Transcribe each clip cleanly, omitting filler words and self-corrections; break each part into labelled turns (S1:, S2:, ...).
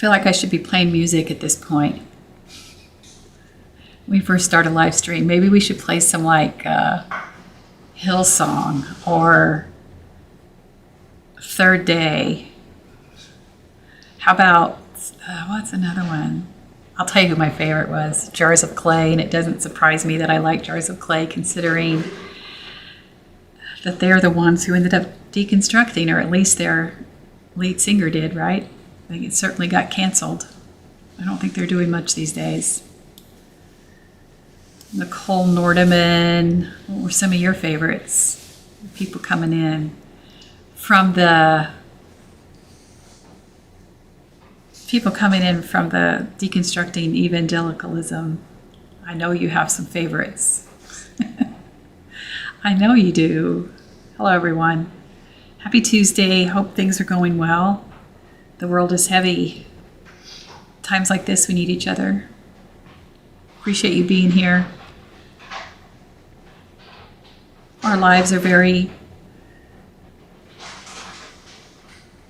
S1: feel like I should be playing music at this point. When we first start a live stream, maybe we should play some like Hillsong or Third Day. How about, what's another one? I'll tell you who my favorite was, Jars of Clay, and it doesn't surprise me that I like Jars of Clay considering that they're the ones who ended up deconstructing, or at least their lead singer did, right? I think it certainly got canceled. I don't think they're doing much these days. Nicole Nordeman, what were some of your favorites? People coming in from the deconstructing evangelicalism. I know you have some favorites. I know you do. Hello, everyone. Happy Tuesday. Hope things are going well. The world is heavy. Times like this, we need each other. Appreciate you being here. Our lives are very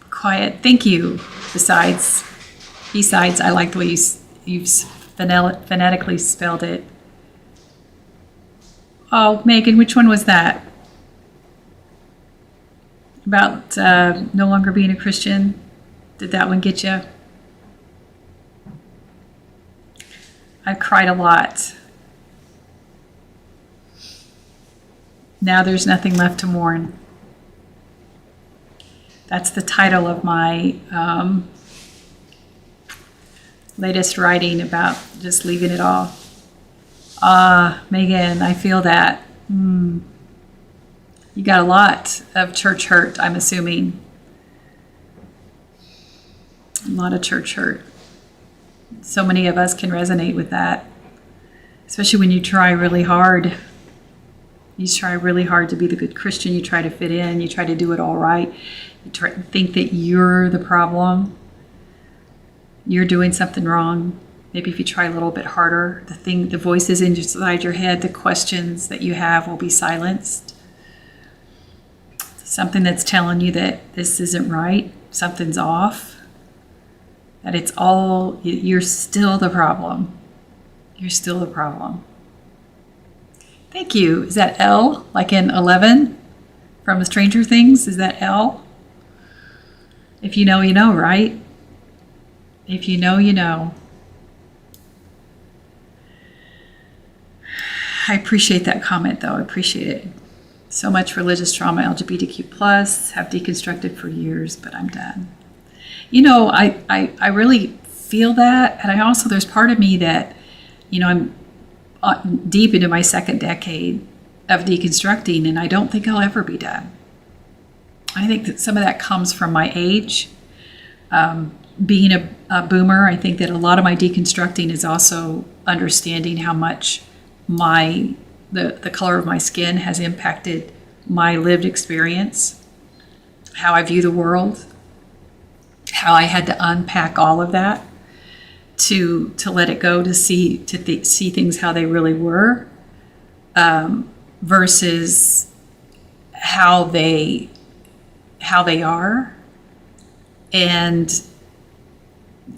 S1: quiet. Thank you. Besides, I like the way you've phonetically spelled it. Oh, Megan, which one was that? About no longer being a Christian? Did that one get you? I've cried a lot. Now there's nothing left to mourn. That's the title of my latest writing about just leaving it all. Megan, I feel that. You got a lot of church hurt, I'm assuming. A lot of church hurt. So many of us can resonate with that, especially when you try really hard. You try really hard to be the good Christian. You try to fit in. You try to do it all right. You try to think that you're the problem. You're doing something wrong. Maybe if you try a little bit harder, the voices inside your head, the questions that you have will be silenced. Something that's telling you that this isn't right, something's off, that it's all, you're still the problem. You're still the problem. Thank you. Is that L, like in 11 from Stranger Things? Is that L? If you know, you know, right? If you know, you know. I appreciate that comment, though. I appreciate it. So much religious trauma, LGBTQ+, have deconstructed for years, but I'm done. You know, I really feel that. And I also, there's part of me that, you know, I'm deep into my second decade of deconstructing, and I don't think I'll ever be done. I think that some of that comes from my age. Being a boomer, I think that a lot of my deconstructing is also understanding how much the color of my skin has impacted my lived experience, how I view the world, how I had to unpack all of that to let it go, to see things how they really were, versus how they are. And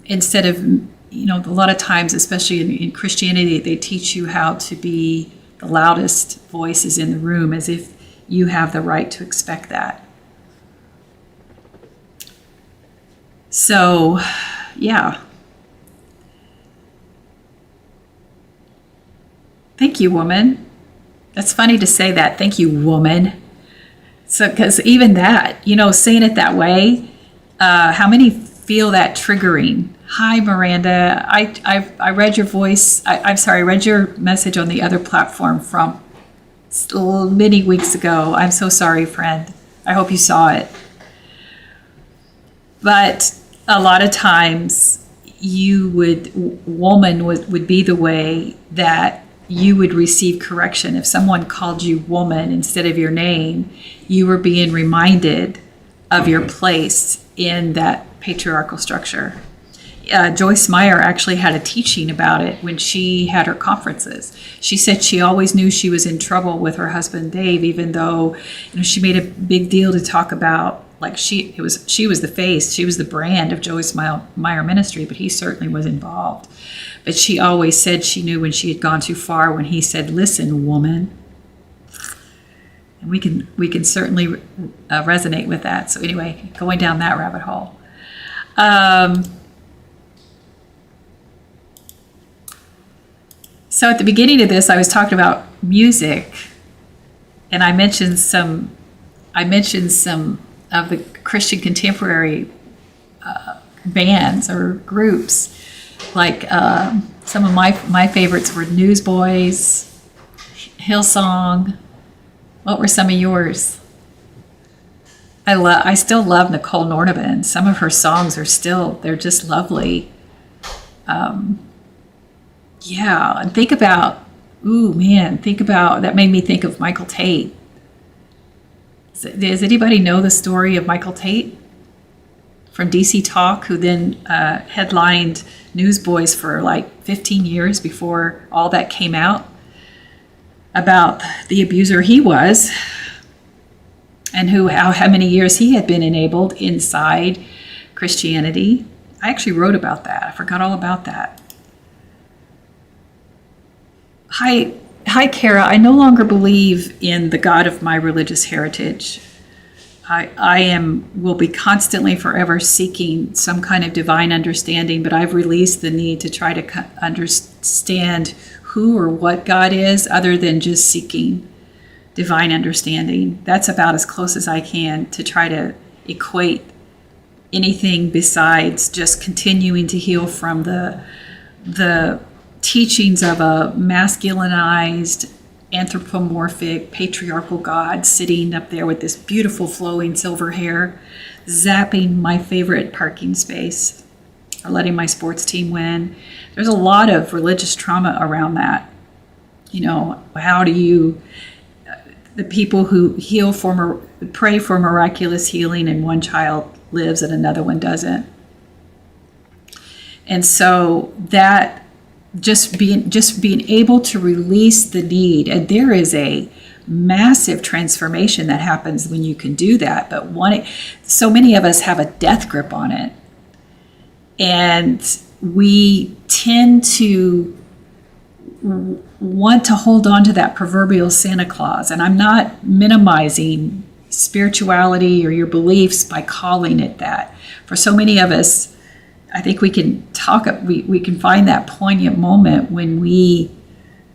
S1: instead of, you know, a lot of times, especially in Christianity, they teach you how to be the loudest voices in the room, as if you have the right to expect that. So, yeah. Thank you, woman. That's funny to say that. Thank you, woman. So, because even that, you know, saying it that way, how many feel that triggering? Hi, Miranda. I read your voice. I'm sorry, I read your message on the other platform from many weeks ago. I'm so sorry, friend. I hope you saw it. But a lot of times woman would be the way that you would receive correction. If someone called you woman instead of your name, you were being reminded of your place in that patriarchal structure. Joyce Meyer actually had a teaching about it when she had her conferences. She said she always knew she was in trouble with her husband Dave, even though, you know, she made a big deal to talk about like she was the face, she was the brand of Joyce Meyer Ministry, but he certainly was involved. But she always said she knew when she had gone too far when he said, "Listen, woman." And we can certainly resonate with that. So anyway, going down that rabbit hole. So at the beginning of this, I was talking about music, and I mentioned some of the Christian contemporary bands or groups. Like some of my favorites were Newsboys, Hillsong. What were some of yours? I still love Nicole Nordeman. Some of her songs they're just lovely. Yeah, and think about that made me think of Michael Tate. Does anybody know the story of Michael Tate from DC Talk, who then headlined Newsboys for like 15 years before all that came out about the abuser he was, and how many years he had been enabled inside Christianity? I actually wrote about that. I forgot all about that. Hi, Kara. I no longer believe in the God of my religious heritage. I will be constantly forever seeking some kind of divine understanding, but I've released the need to try to understand who or what God is other than just seeking divine understanding. That's about as close as I can to try to equate anything besides just continuing to heal from the teachings of a masculinized, anthropomorphic, patriarchal God sitting up there with this beautiful flowing silver hair, zapping my favorite parking space or letting my sports team win. There's a lot of religious trauma around that. How do you, the people who pray for miraculous healing and one child lives and another one doesn't. And so that just being able to release the need, and there is a massive transformation that happens when you can do that. But so many of us have a death grip on it, and we tend to want to hold on to that proverbial Santa Claus. And I'm not minimizing spirituality or your beliefs by calling it that. For so many of us, I think we can find that poignant moment when we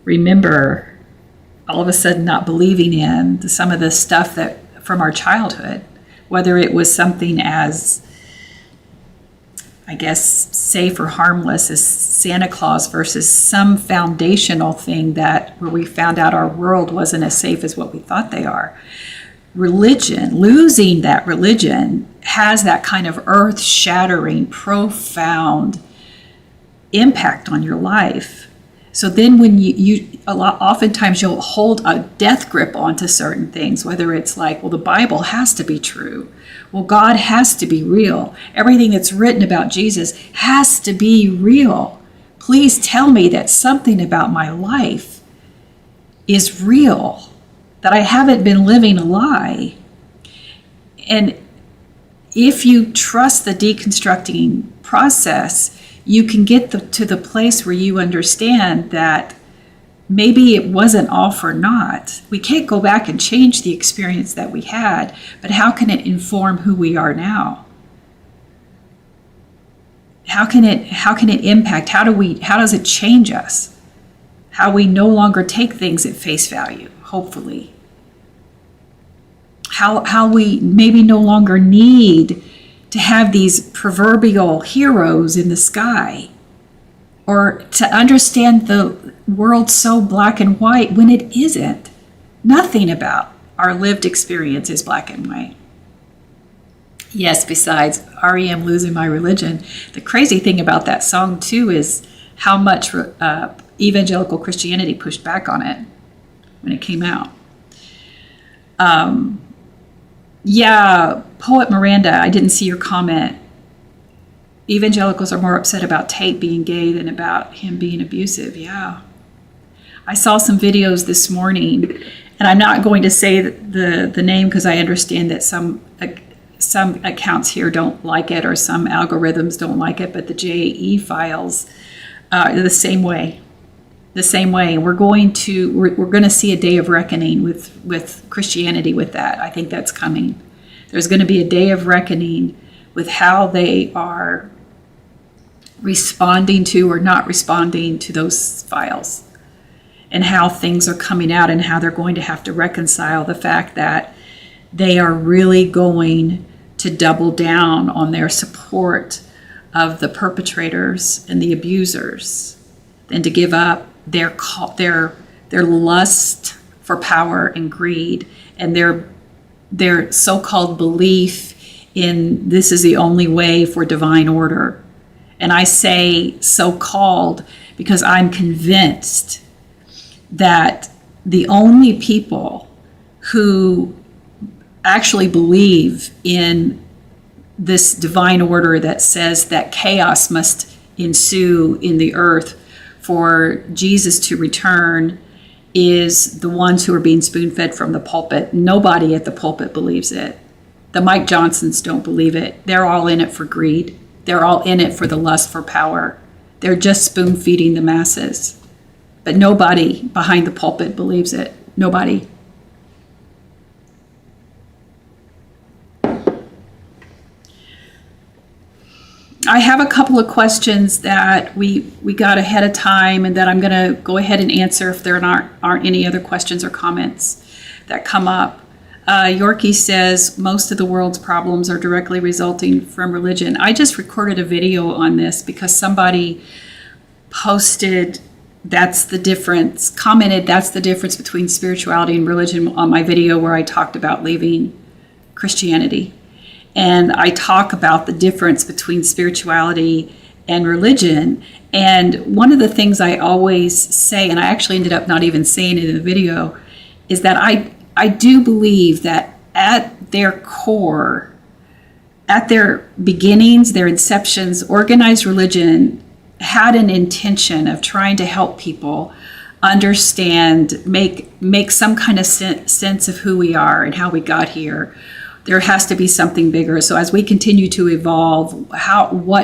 S1: remember all of a sudden not believing in some of the stuff that from our childhood, whether it was something as, I guess, safe or harmless as Santa Claus versus some foundational thing where we found out our world wasn't as safe as what we thought they are. Losing that religion has that kind of earth-shattering, profound impact on your life. So then when oftentimes you'll hold a death grip onto certain things, whether it's like, well, the Bible has to be true. Well, God has to be real. Everything that's written about Jesus has to be real. Please tell me that something about my life is real, that I haven't been living a lie. And if you trust the deconstructing process, you can get to the place where you understand that maybe it wasn't all for naught. We can't go back and change the experience that we had, but how can it inform who we are now? How can it impact? How does it change us? How we no longer take things at face value, hopefully. How we maybe no longer need to have these proverbial heroes in the sky, or to understand the world so black and white when it isn't. Nothing about our lived experience is black and white. Yes, besides REM Losing My Religion, the crazy thing about that song too is how much evangelical Christianity pushed back on it when it came out. Yeah, Poet Miranda, I didn't see your comment. Evangelicals are more upset about Tate being gay than about him being abusive. Yeah. I saw some videos this morning, and I'm not going to say the name because I understand that some some accounts here don't like it, or some algorithms don't like it, but the JAE files are the same way. The same way. We're going to see a day of reckoning with Christianity with that. I think that's coming. There's going to be a day of reckoning with how they are responding to or not responding to those files, and how things are coming out, and how they're going to have to reconcile the fact that they are really going to double down on their support of the perpetrators and the abusers, and to give up their lust for power and greed, and their so-called belief in this is the only way for divine order. And I say so-called because I'm convinced that the only people who actually believe in this divine order that says that chaos must ensue in the earth for Jesus to return is the ones who are being spoon-fed from the pulpit. Nobody at the pulpit believes it. The Mike Johnsons don't believe it. They're all in it for greed. They're all in it for the lust for power. They're just spoon-feeding the masses. But nobody behind the pulpit believes it. Nobody. I have a couple of questions that we got ahead of time, and that I'm going to go ahead and answer if there aren't any other questions or comments that come up. Yorkie says most of the world's problems are directly resulting from religion. I just recorded a video on this because somebody posted that's the difference, commented that's the difference between spirituality and religion on my video where I talked about leaving Christianity. And I talk about the difference between spirituality and religion. And one of the things I always say, and I actually ended up not even saying it in the video, is that I do believe that at their core, at their beginnings, their inceptions, organized religion had an intention of trying to help people understand, make some kind of sense of who we are and how we got here. There has to be something bigger. So as we continue to evolve,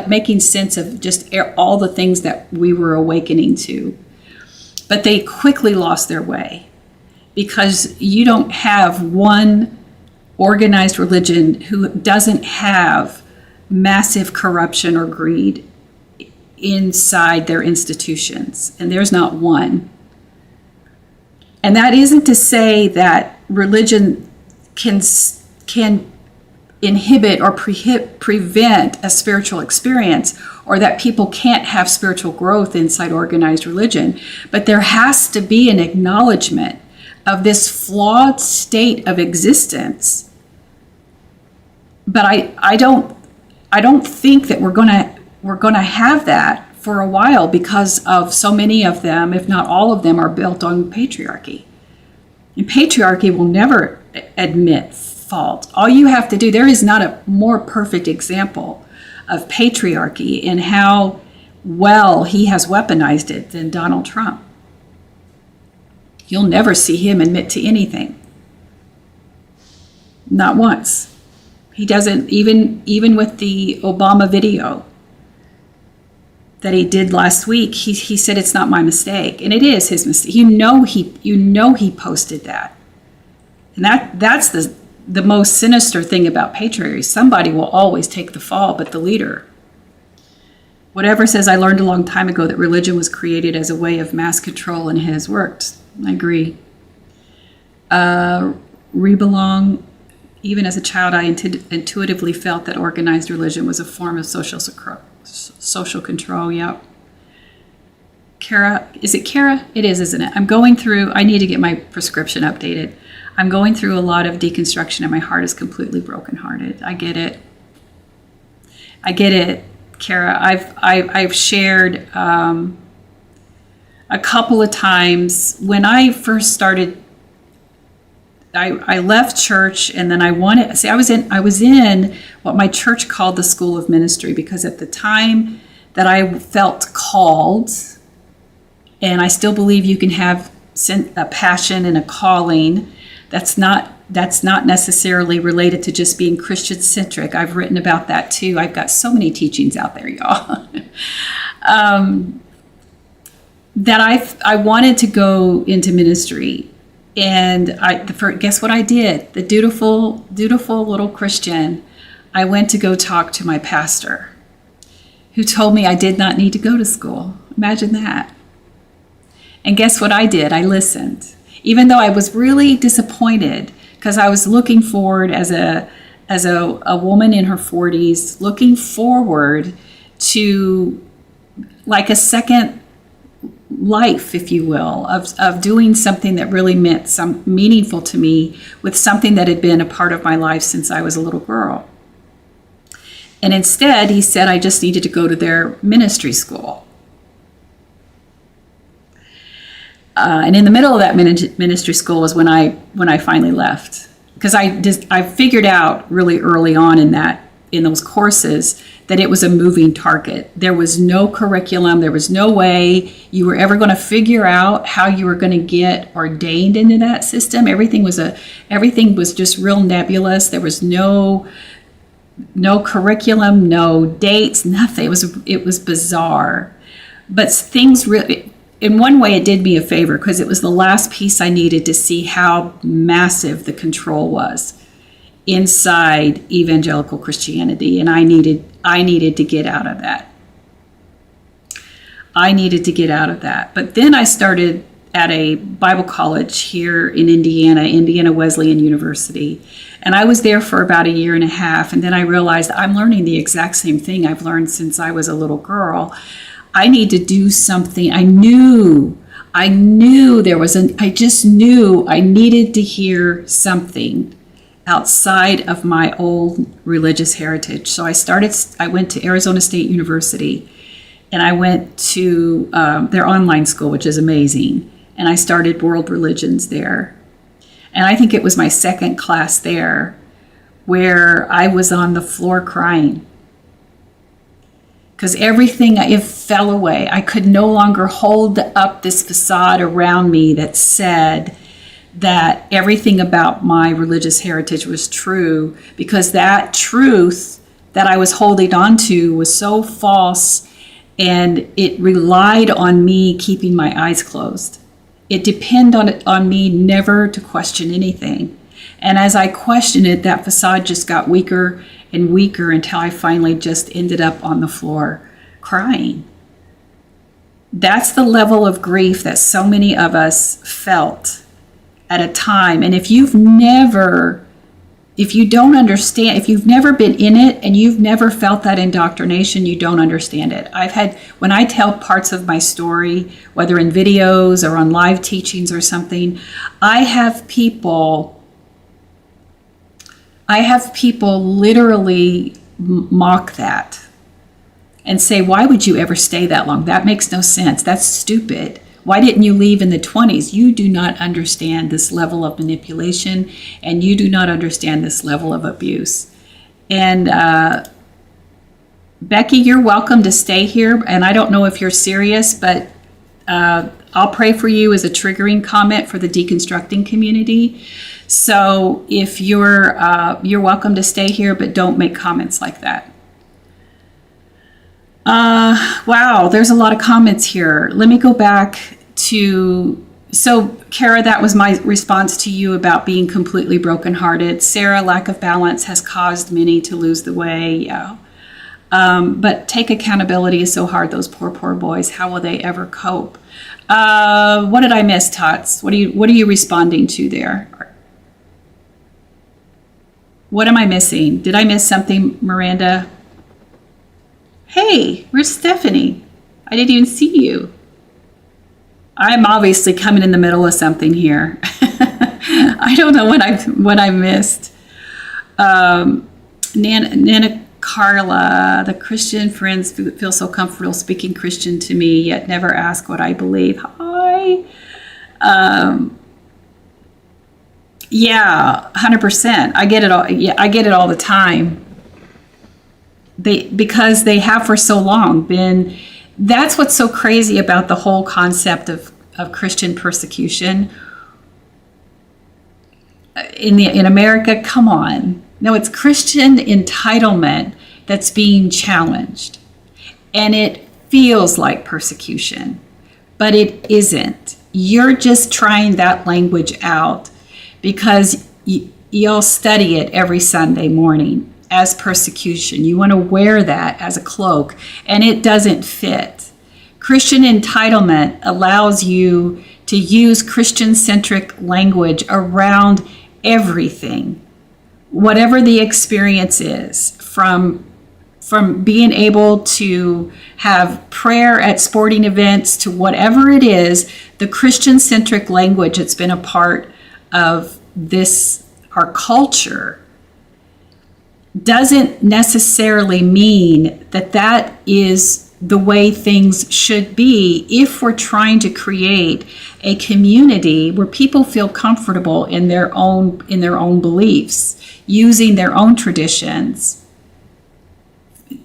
S1: making sense of just all the things that we were awakening to. But they quickly lost their way, because you don't have one organized religion who doesn't have massive corruption or greed inside their institutions. And there's not one. And that isn't to say that religion can inhibit or prevent a spiritual experience, or that people can't have spiritual growth inside organized religion. But there has to be an acknowledgement of this flawed state of existence. But I don't think that we're going to have that for a while, because of so many of them, if not all of them, are built on patriarchy. And patriarchy will never admit fault. All you have to do, there is not a more perfect example of patriarchy in how well he has weaponized it than Donald Trump. You'll never see him admit to anything. Not once. He doesn't, even with the Obama video that he did last week, he said it's not my mistake, and it is his mistake. You know he posted that, and that's the most sinister thing about patriarchy. Somebody will always take the fall, but the leader. Whatever says, I learned a long time ago that religion was created as a way of mass control, and it has worked. I agree. Rebelong. Even as a child, I intuitively felt that organized religion was a form of social control. Yep. Kara, is it Kara? It is, isn't it? I'm going through, I need to get my prescription updated. I'm going through a lot of deconstruction, and my heart is completely brokenhearted. I get it. Kara. I've shared a couple of times when I first started. I left church, and then I was in what my church called the School of Ministry, because at the time that I felt called, and I still believe you can have a passion and a calling that's not that's not necessarily related to just being Christian-centric. I've written about that too. I've got so many teachings out there, y'all. That I wanted to go into ministry. And guess what I did? The dutiful little Christian, I went to go talk to my pastor, who told me I did not need to go to school. Imagine that. And guess what I did? I listened. Even though I was really disappointed, because I was looking forward as a woman in her 40s, looking forward to like a second life, if you will, of doing something that really meant some meaningful to me, with something that had been a part of my life since I was a little girl. And instead, he said I just needed to go to their ministry school. And in the middle of that ministry school was when I finally left, because I figured out really early on in those courses that it was a moving target. There was no curriculum. There was no way you were ever going to figure out how you were going to get ordained into that system. Everything was just real nebulous. There was no curriculum, no dates, nothing. It was bizarre. But things really, in one way, it did me a favor, because it was the last piece I needed to see how massive the control was inside evangelical Christianity, and I needed to get out of that. I needed to get out of that. But then I started at a Bible college here in Indiana Wesleyan University, and I was there for about a year and a half, and then I realized I'm learning the exact same thing I've learned since I was a little girl. I need to do something. I just knew I needed to hear something outside of my old religious heritage. So I went to Arizona State University, and I went to their online school, which is amazing. And I started world religions there. And I think it was my second class there where I was on the floor crying, because everything, it fell away. I could no longer hold up this facade around me that said that everything about my religious heritage was true, because that truth that I was holding on to was so false, and it relied on me keeping my eyes closed. It depended on me never to question anything. And as I questioned it, that facade just got weaker and weaker until I finally just ended up on the floor crying. That's the level of grief that so many of us felt at a time. And if you've never been in it and you've never felt that indoctrination, you don't understand it. When I tell parts of my story, whether in videos or on live teachings or something, I have people literally mock that and say, why would you ever stay that long? That makes no sense. That's stupid. Why didn't you leave in the 20s? You do not understand this level of manipulation, and you do not understand this level of abuse. And Becky, you're welcome to stay here. And I don't know if you're serious, but I'll pray for you as a triggering comment for the deconstructing community. So if you're welcome to stay here, but don't make comments like that. Wow, there's a lot of comments here. Let me go back so Kara, that was my response to you about being completely brokenhearted. Sarah, lack of balance has caused many to lose the way. Yeah. But take accountability is so hard. Those poor boys, how will they ever cope? What did I miss, Tots? What are you responding to there? What am I missing? Did I miss something, Miranda? Hey, where's Stephanie? I didn't even see you. I'm obviously coming in the middle of something here. I don't know what I missed. Nana Karla, the Christian friends feel so comfortable speaking Christian to me, yet never ask what I believe. Hi. Yeah, 100%. I get it all. Yeah, I get it all the time. Because they have for so long been. That's what's so crazy about the whole concept of Christian persecution. in America, come on. No, it's Christian entitlement that's being challenged. And it feels like persecution, but it isn't. You're just trying that language out because you'll study it every Sunday morning as persecution. You want to wear that as a cloak, and it doesn't fit. Christian entitlement allows you to use Christian-centric language around everything, whatever the experience is, from being able to have prayer at sporting events to whatever it is. The Christian-centric language that's been a part of our culture, doesn't necessarily mean that is the way things should be if we're trying to create a community where people feel comfortable in their own beliefs, using their own traditions,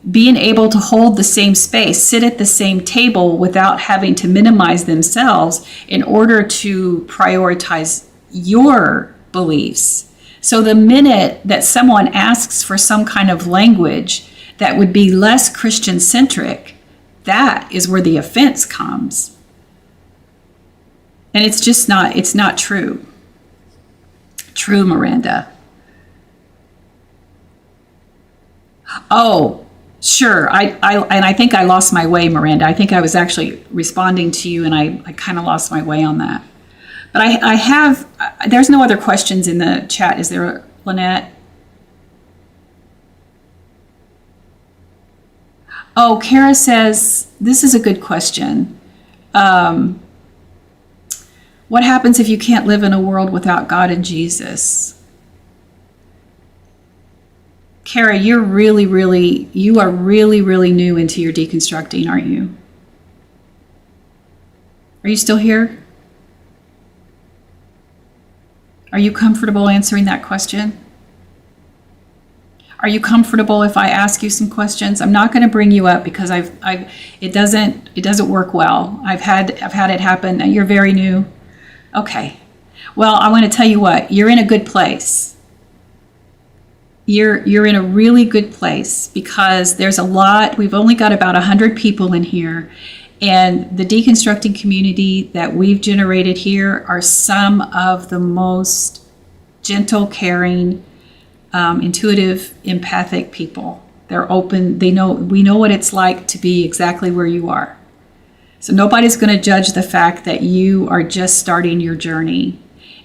S1: being able to hold the same space, sit at the same table without having to minimize themselves in order to prioritize your beliefs. So the minute that someone asks for some kind of language that would be less Christian-centric, that is where the offense comes. And it's not true. True, Miranda. Oh, sure. I think I lost my way, Miranda. I think I was actually responding to you, and I kind of lost my way on that. But I have, there's no other questions in the chat. Is there, Lynette? Oh, Kara says, this is a good question. What happens if you can't live in a world without God and Jesus? Kara, you are really, really new into your deconstructing, aren't you? Are you still here? Are you comfortable answering that question? Are you comfortable if I ask you some questions? I'm not going to bring you up because it doesn't work well. I've had it happen. You're very new. Okay. Well, I want to tell you what, you're in a good place. You're in a really good place because there's a lot. We've only got about 100 people in here. And the deconstructing community that we've generated here are some of the most gentle, caring, intuitive, empathic people. They're open. We know what it's like to be exactly where you are. So nobody's going to judge the fact that you are just starting your journey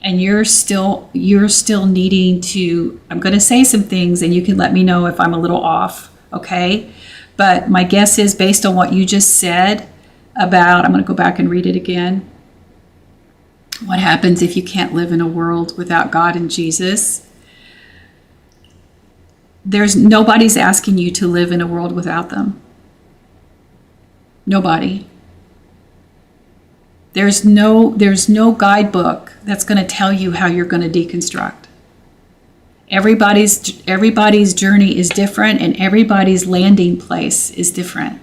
S1: and you're still needing to, I'm going to say some things and you can let me know if I'm a little off. Okay. But my guess is based on what you just said, I'm going to go back and read it again. What happens if you can't live in a world without God and Jesus? Nobody's asking you to live in a world without them. Nobody. There's no guidebook that's going to tell you how you're going to deconstruct. Everybody's journey is different and everybody's landing place is different.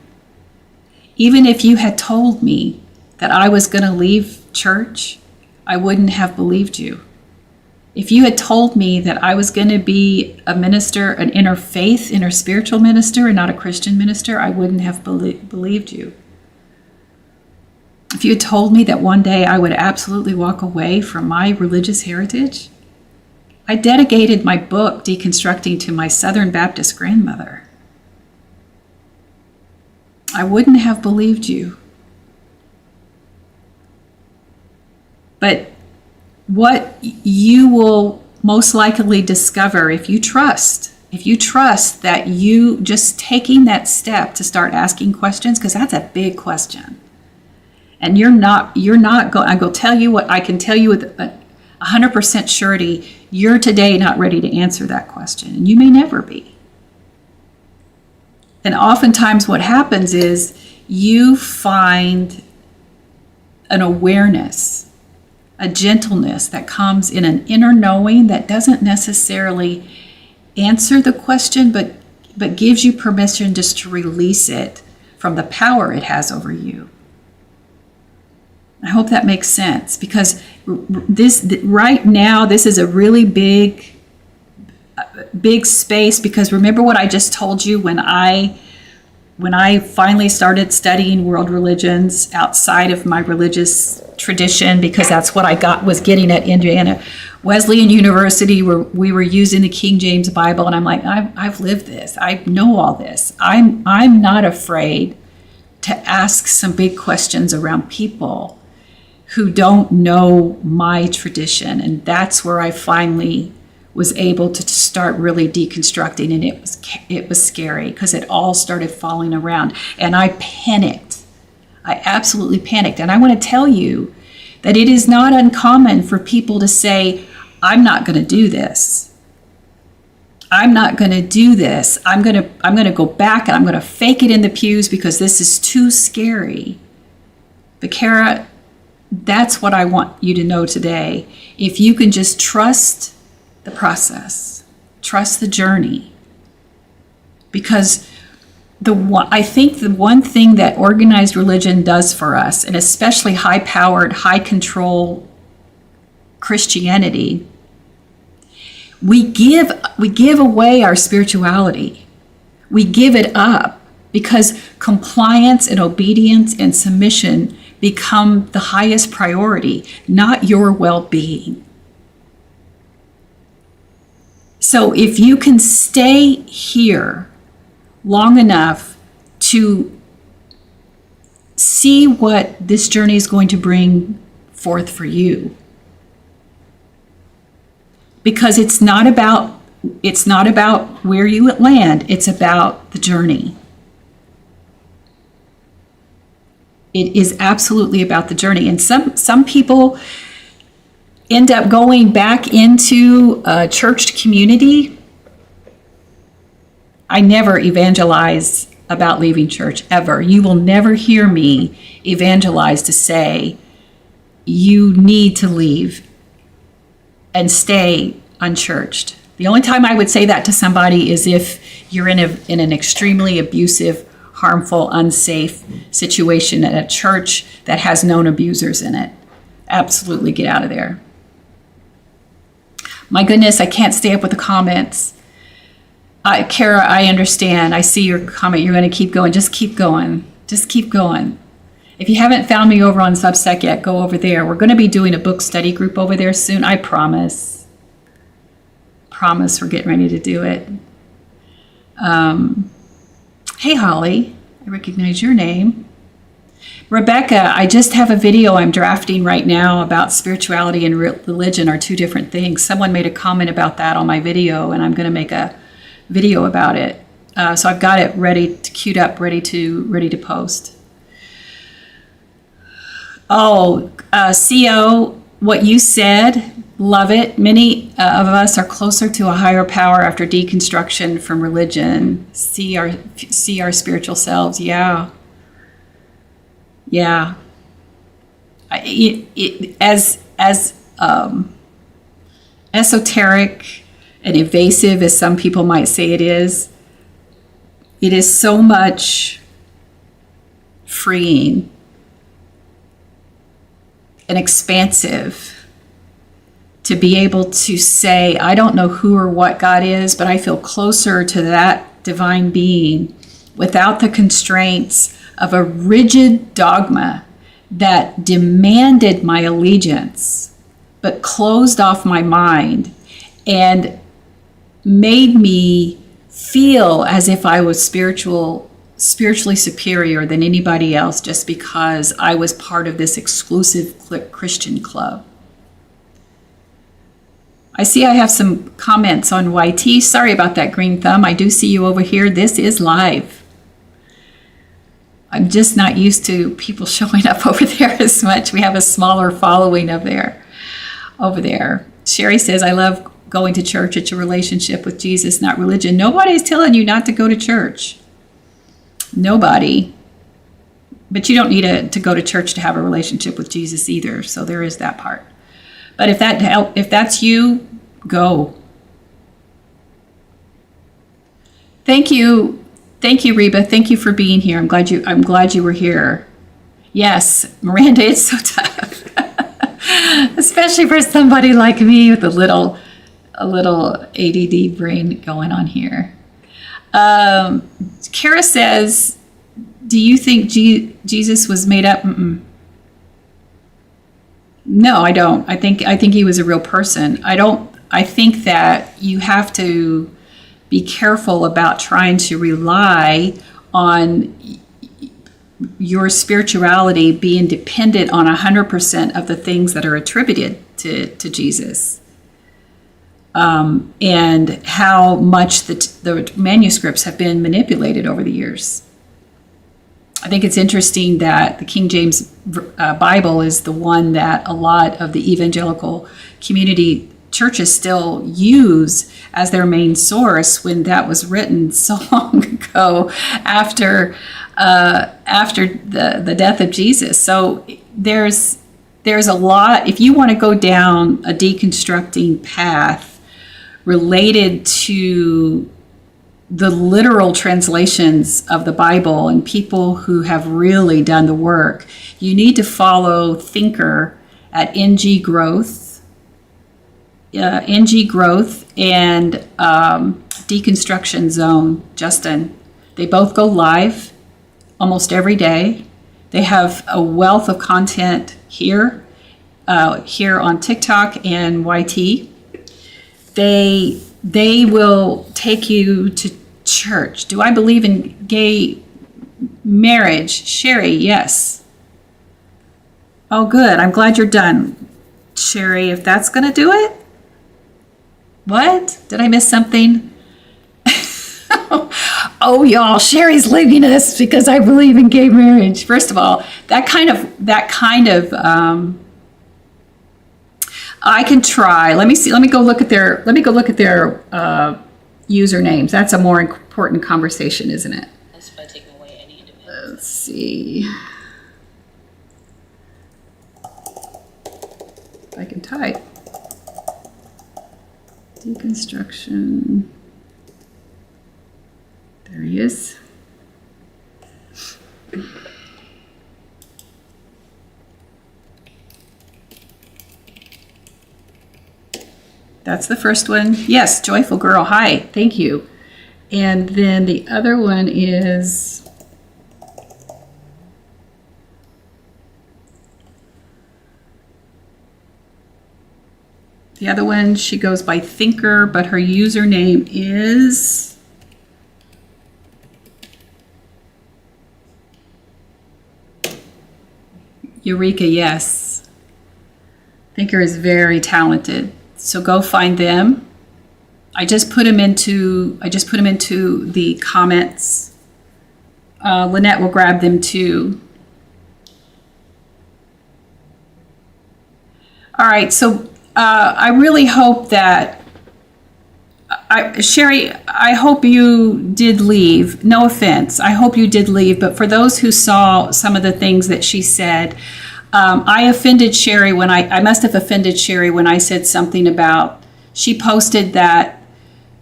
S1: Even if you had told me that I was going to leave church, I wouldn't have believed you. If you had told me that I was going to be a minister, an interspiritual minister, and not a Christian minister, I wouldn't have believed you. If you had told me that one day I would absolutely walk away from my religious heritage, I dedicated my book, Deconstructing, to my Southern Baptist grandmother. I wouldn't have believed you. But what you will most likely discover if you trust that you just taking that step to start asking questions, because that's a big question. And you're not going, I will tell you what I can tell you with 100% surety, you're today not ready to answer that question. And you may never be. And oftentimes what happens is you find an awareness, a gentleness that comes in an inner knowing that doesn't necessarily answer the question, but gives you permission just to release it from the power it has over you. I hope that makes sense, because right now, this is a really big space, because remember what I just told you when I finally started studying world religions outside of my religious tradition, because that's what I was getting at Indiana Wesleyan University, where we were using the King James Bible, and I'm like, I've lived this. I know all this. I'm not afraid to ask some big questions around people who don't know my tradition, and that's where I finally was able to start really deconstructing, and it was scary, because it all started falling around, and I panicked. I absolutely panicked. And I want to tell you that it is not uncommon for people to say, I'm not going to do this. I'm not going to do this. I'm going to go back, and I'm going to fake it in the pews because this is too scary. But Kara, that's what I want you to know today. If you can just trust the process, trust the journey, because I think the one thing that organized religion does for us, and especially high-powered, high-control Christianity, we give away our spirituality. We give it up because compliance and obedience and submission become the highest priority, not your well-being. So if you can stay here long enough to see what this journey is going to bring forth for you, because it's not about where you land, it's about the journey. It is absolutely about the journey. And some people end up going back into a church community. I never evangelize about leaving church, ever. You will never hear me evangelize to say you need to leave and stay unchurched. The only time I would say that to somebody is if you're in an extremely abusive, harmful, unsafe situation at a church that has known abusers in it. Absolutely get out of there. My goodness, I can't stay up with the comments. Kara, I understand. I see your comment. You're going to keep going. Just keep going. Just keep going. If you haven't found me over on Substack yet, go over there. We're going to be doing a book study group over there soon. I promise. Promise we're getting ready to do it. Hey, Holly. I recognize your name. Rebecca, I just have a video I'm drafting right now about spirituality and religion are two different things. Someone made a comment about that on my video, and I'm going to make a video about it. So I've got it queued up, ready to post. Oh, CO, what you said, love it. Many of us are closer to a higher power after deconstruction from religion. See our spiritual selves. Yeah. Yeah. As esoteric and evasive as some people might say it is so much freeing and expansive to be able to say, I don't know who or what God is, but I feel closer to that divine being without the constraints of a rigid dogma that demanded my allegiance, but closed off my mind and made me feel as if I was spiritually superior than anybody else just because I was part of this exclusive Christian club. I see I have some comments on YT. Sorry about that, green thumb. I do see you over here. This is live. I'm just not used to people showing up over there as much. We have a smaller following over there. Sherry says, I love going to church. It's a relationship with Jesus, not religion. Nobody's telling you not to go to church. Nobody. But you don't need to go to church to have a relationship with Jesus either. So there is that part. But if that's you, go. Thank you, Reba. Thank you for being here. I'm glad you were here. Yes, Miranda, it's so tough. Especially for somebody like me with a little ADD brain going on here. Kara says, do you think Jesus was made up? No, I don't. I think he was a real person. I think that you have to be careful about trying to rely on your spirituality being dependent on 100% of the things that are attributed to Jesus. And how much the manuscripts have been manipulated over the years. I think it's interesting that the King James Bible is the one that a lot of the evangelical community churches still use as their main source when that was written so long ago after the death of Jesus. So there's a lot, if you want to go down a deconstructing path related to the literal translations of the Bible and people who have really done the work, you need to follow Thinker at NG Growth and Deconstruction Zone, Justin. They both go live almost every day. They have a wealth of content here on TikTok and YT. They will take you to church. Do I believe in gay marriage? Sherry, yes. Oh, good. I'm glad you're done, Sherry, if that's going to do it. What? Did I miss something? Oh, y'all, Sherry's leaving us because I believe in gay marriage. First of all, that kind of I can try. Let me see. Let me go look at their usernames. That's a more important conversation, isn't it?
S2: That's by taking away any individual.
S1: Let's see. If I can type. Deconstruction. There he is. That's the first one. Yes, Joyful Girl. Hi, thank you. And then the other one is she goes by Thinker, but her username is Eureka. Yes, Thinker is very talented. So go find them. I just put them into the comments. Lynette will grab them too. All right. So I really hope that Sherry, I hope you did leave. No offense. I hope you did leave. But for those who saw some of the things that she said, I offended Sherry I must have offended Sherry when I said something about, she posted that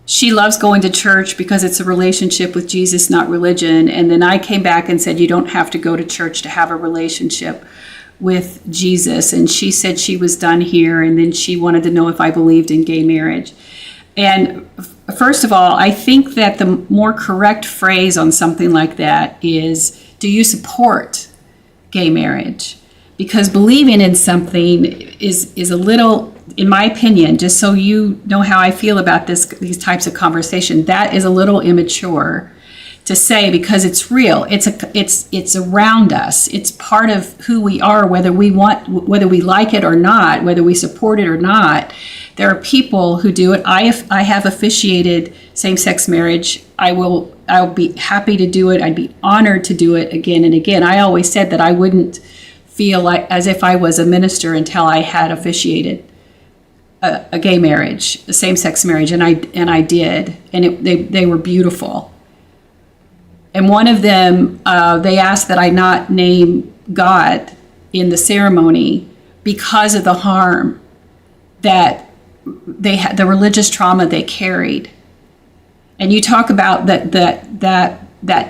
S1: she loves going to church because it's a relationship with Jesus, not religion. And then I came back and said, you don't have to go to church to have a relationship with Jesus. And she said she was done here. And then she wanted to know if I believed in gay marriage. And first of all, I think that the more correct phrase on something like that is, do you support gay marriage? Because believing in something is a little, in my opinion, just so you know how I feel about these types of conversation, that is a little immature to say, because it's real. It's around us. It's part of who we are, whether we like it or not, whether we support it or not. There are people who do it. I have officiated same-sex marriage. I'll be happy to do it. I'd be honored to do it again and again. I always said that I wouldn't feel like as if I was a minister until I had officiated a gay marriage, a same-sex marriage, and I did, and they were beautiful. And one of them, they asked that I not name God in the ceremony because of the harm that they had, the religious trauma they carried. And you talk about that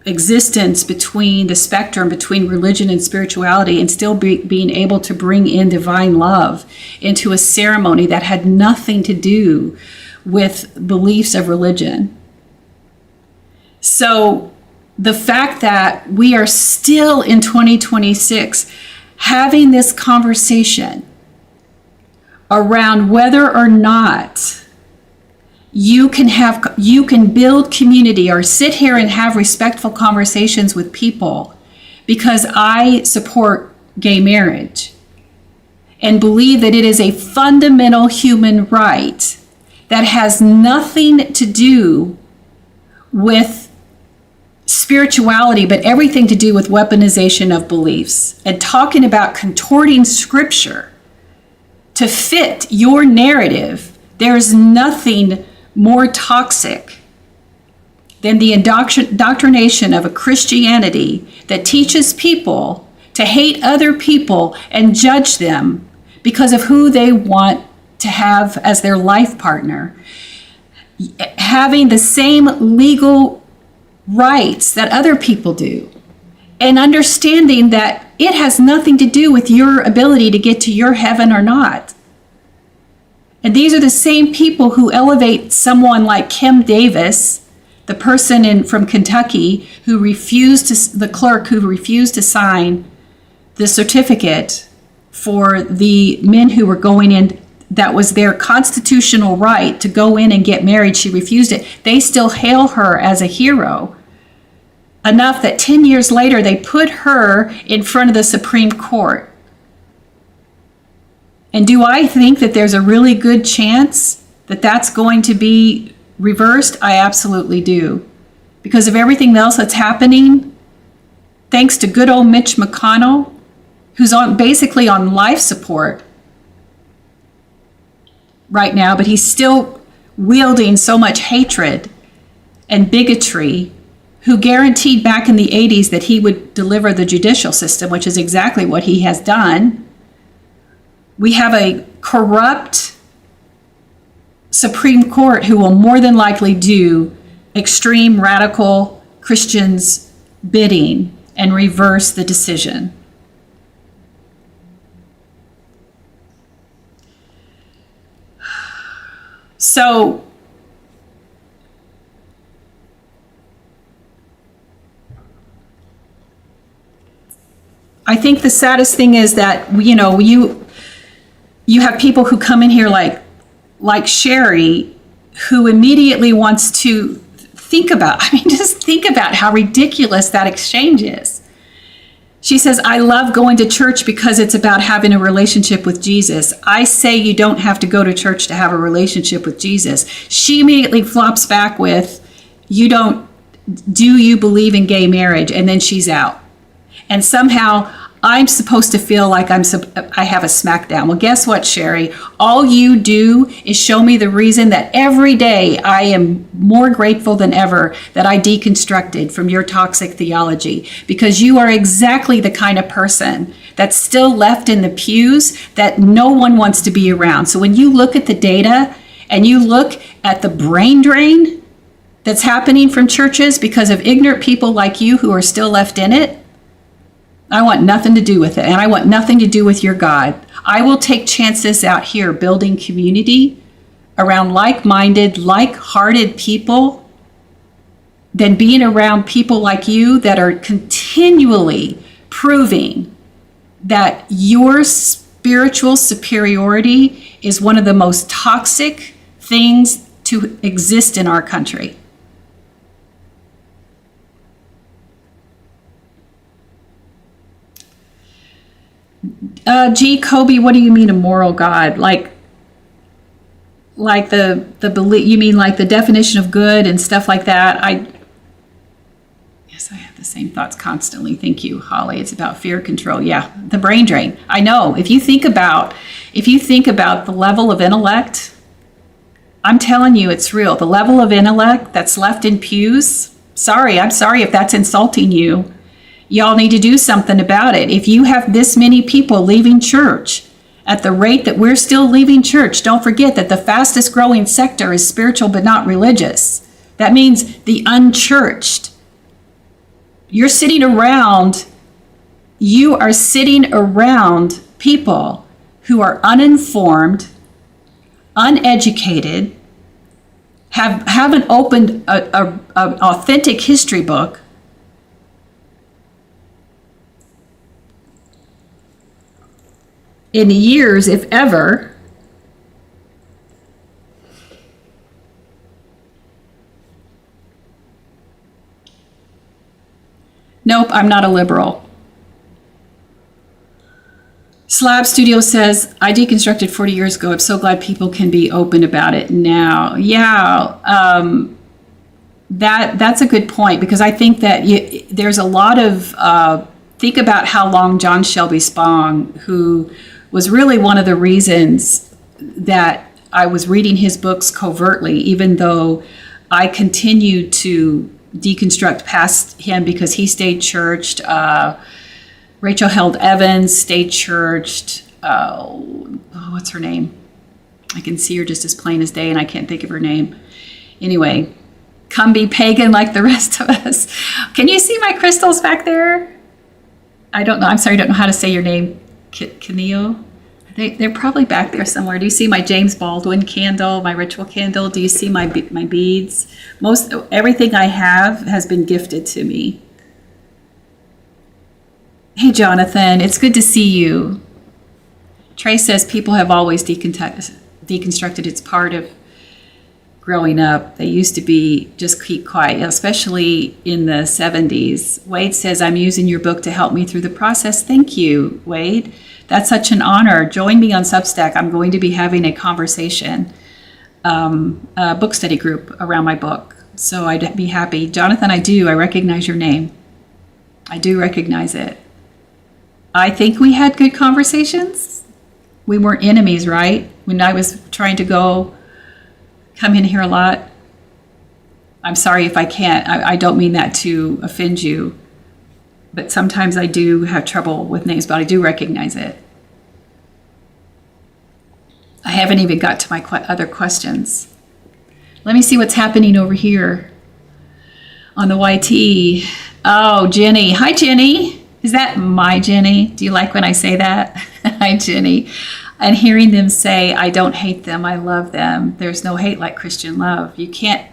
S1: existence between the spectrum between religion and spirituality, and still being able to bring in divine love into a ceremony that had nothing to do with beliefs of religion. So the fact that we are still in 2026 having this conversation around whether or not you can build community or sit here and have respectful conversations with people because I support gay marriage and believe that it is a fundamental human right that has nothing to do with spirituality, but everything to do with weaponization of beliefs and talking about contorting scripture to fit your narrative. There's nothing more toxic than the indoctrination of a Christianity that teaches people to hate other people and judge them because of who they want to have as their life partner, having the same legal rights that other people do, and understanding that it has nothing to do with your ability to get to your heaven or not. And these are the same people who elevate someone like Kim Davis, the person from Kentucky the clerk who refused to sign the certificate for the men who were going in. That was their constitutional right to go in and get married. She refused it. They still hail her as a hero, enough that 10 years later they put her in front of the Supreme Court. And do I think that there's a really good chance that that's going to be reversed? I absolutely do. Because of everything else that's happening, thanks to good old Mitch McConnell, who's basically on life support right now, but he's still wielding so much hatred and bigotry, who guaranteed back in the 80s that he would deliver the judicial system, which is exactly what he has done. We have a corrupt Supreme Court who will more than likely do extreme radical Christians' bidding and reverse the decision. So I think the saddest thing is that, you have people who come in here like Sherry, who immediately wants to just think about how ridiculous that exchange is. She says, I love going to church because it's about having a relationship with Jesus. I say you don't have to go to church to have a relationship with Jesus. She immediately flops back with, do you believe in gay marriage? And then she's out. And somehow I'm supposed to feel like I have a smackdown. Well, guess what, Sherry? All you do is show me the reason that every day I am more grateful than ever that I deconstructed from your toxic theology, because you are exactly the kind of person that's still left in the pews that no one wants to be around. So when you look at the data and you look at the brain drain that's happening from churches because of ignorant people like you who are still left in it, I want nothing to do with it, and I want nothing to do with your God. I will take chances out here building community around like-minded, like-hearted people than being around people like you that are continually proving that your spiritual superiority is one of the most toxic things to exist in our country. G. Kobe, what do you mean a moral God? Like the belief? You mean like the definition of good and stuff like that? Yes, I have the same thoughts constantly. Thank you, Holly. It's about fear control. Yeah, the brain drain. I know. If you think about the level of intellect, I'm telling you, it's real. The level of intellect that's left in pews. I'm sorry if that's insulting you. Y'all need to do something about it. If you have this many people leaving church at the rate that we're still leaving church, don't forget that the fastest growing sector is spiritual but not religious. That means the unchurched. You are sitting around people who are uninformed, uneducated, haven't opened an authentic history book, in years, if ever. Nope, I'm not a liberal. Slab Studio says, I deconstructed 40 years ago. I'm so glad people can be open about it now. Yeah, that's a good point, because I think that there's a lot of, think about how long John Shelby Spong, who was really one of the reasons that I was reading his books covertly, even though I continued to deconstruct past him because he stayed churched. Rachel Held Evans stayed churched. What's her name? I can see her just as plain as day, and I can't think of her name. Anyway, come be pagan like the rest of us. Can you see my crystals back there? I don't know. I'm sorry, I don't know how to say your name. Keneo? They're probably back there somewhere. Do you see my James Baldwin candle, my ritual candle? Do you see my beads? Everything I have has been gifted to me. Hey, Jonathan, it's good to see you. Trey says people have always deconstructed. It's part of growing up. They used to be just keep quiet, especially in the 70s. Wade says, I'm using your book to help me through the process. Thank you, Wade. That's such an honor. Join me on Substack. I'm going to be having a conversation, a book study group around my book. So I'd be happy. Jonathan, I recognize your name. I do recognize it. I think we had good conversations. We weren't enemies, right? When I was trying to come in here a lot. I'm sorry if I can't. I don't mean that to offend you. But sometimes I do have trouble with names, but I do recognize it. I haven't even got to my other questions. Let me see what's happening over here on the YT. Oh, Jenny. Hi, Jenny. Is that my Jenny? Do you like when I say that? Hi, Jenny. And hearing them say, I don't hate them, I love them. There's no hate like Christian love. You can't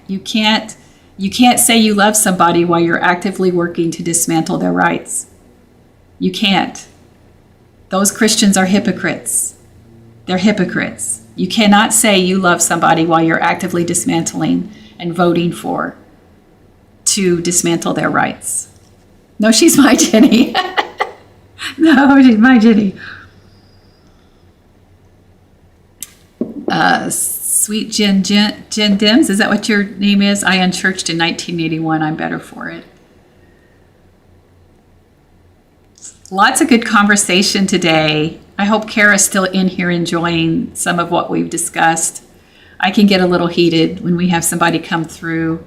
S1: say you love somebody while you're actively working to dismantle their rights. You can't. Those Christians are hypocrites. They're hypocrites. You cannot say you love somebody while you're actively dismantling and voting to dismantle their rights. No, she's my Jenny. No, she's my Jenny. Sweet Jen Dims, is that what your name is? I unchurched in 1981. I'm better for it. Lots of good conversation today. I hope Kara's still in here enjoying some of what we've discussed. I can get a little heated when we have somebody come through.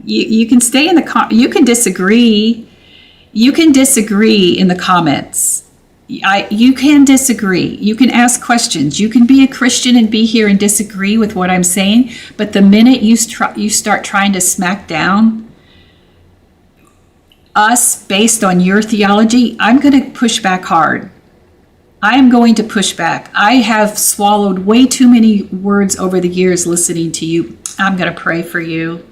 S1: You can stay in you can disagree. You can disagree in the comments. You can disagree. You can ask questions. You can be a Christian and be here and disagree with what I'm saying. But the minute you start trying to smack down us based on your theology, I'm going to push back hard. I am going to push back. I have swallowed way too many words over the years listening to you. I'm going to pray for you.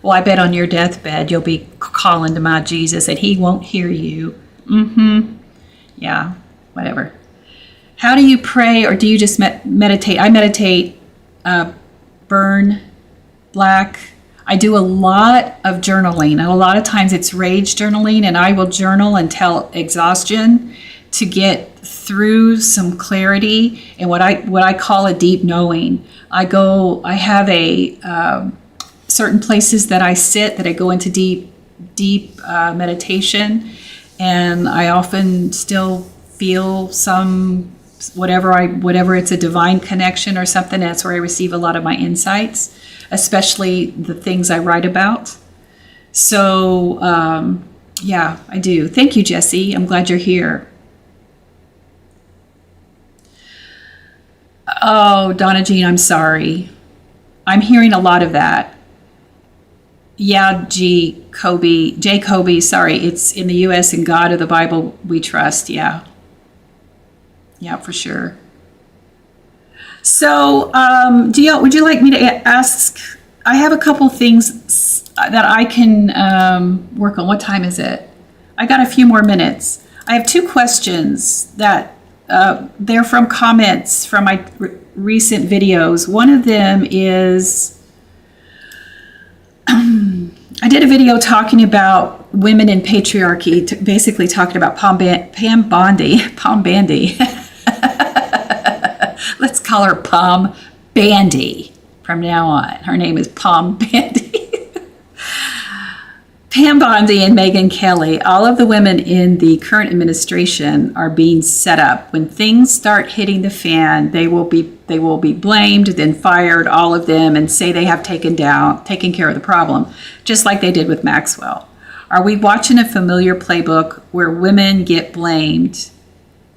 S1: Well, I bet on your deathbed you'll be calling to my Jesus and he won't hear you. Yeah, whatever. How do you pray, or do you just meditate? I meditate, burn, black. I do a lot of journaling. And a lot of times it's rage journaling, and I will journal until exhaustion to get through some clarity and what I call a deep knowing. I have certain places that I sit, that I go into deep meditation, and I often still feel some whatever it's a divine connection or something. That's where I receive a lot of my insights, especially the things I write about. So yeah, I do. Thank you, Jesse. I'm glad you're here. Oh, Donna Jean, I'm sorry. I'm hearing a lot of that. Jacoby, sorry, it's in the U.S. and God of the Bible we trust. Yeah. Yeah, for sure. So, would you like me to ask? I have a couple things that I can work on. What time is it? I got a few more minutes. I have two questions that they're from comments from my recent videos. One of them is I did a video talking about women in patriarchy, basically talking about Pam Bandy. Let's call her Pam Bandy from now on. Her name is Pam Bandy. Pam Bondi and Megyn Kelly, all of the women in the current administration are being set up. When things start hitting the fan, they will be blamed, then fired, all of them, and say they have taken care of the problem, just like they did with Maxwell. Are we watching a familiar playbook where women get blamed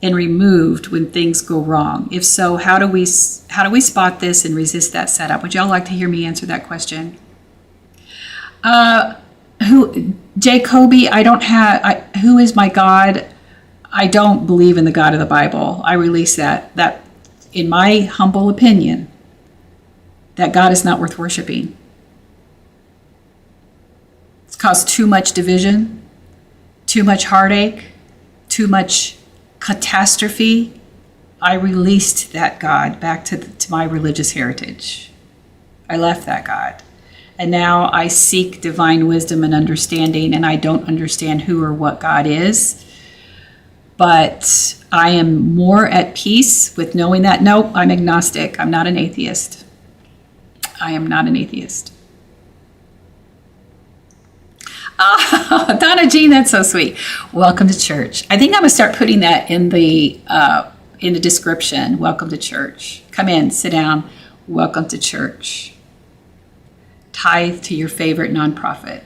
S1: and removed when things go wrong? If so, how do we spot this and resist that setup? Would y'all like to hear me answer that question? Jacoby, who is my God? I don't believe in the God of the Bible. I release that in my humble opinion, that God is not worth worshiping. It's caused too much division, too much heartache, too much catastrophe. I released that God back to my religious heritage. I left that God. And now I seek divine wisdom and understanding, and I don't understand who or what God is. But I am more at peace with knowing that. Nope, I'm agnostic. I'm not an atheist. I am not an atheist. Oh, Donna Jean, that's so sweet. Welcome to church. I think I'm going to start putting that in the description. Welcome to church. Come in, sit down. Welcome to church. Tithe to your favorite nonprofit.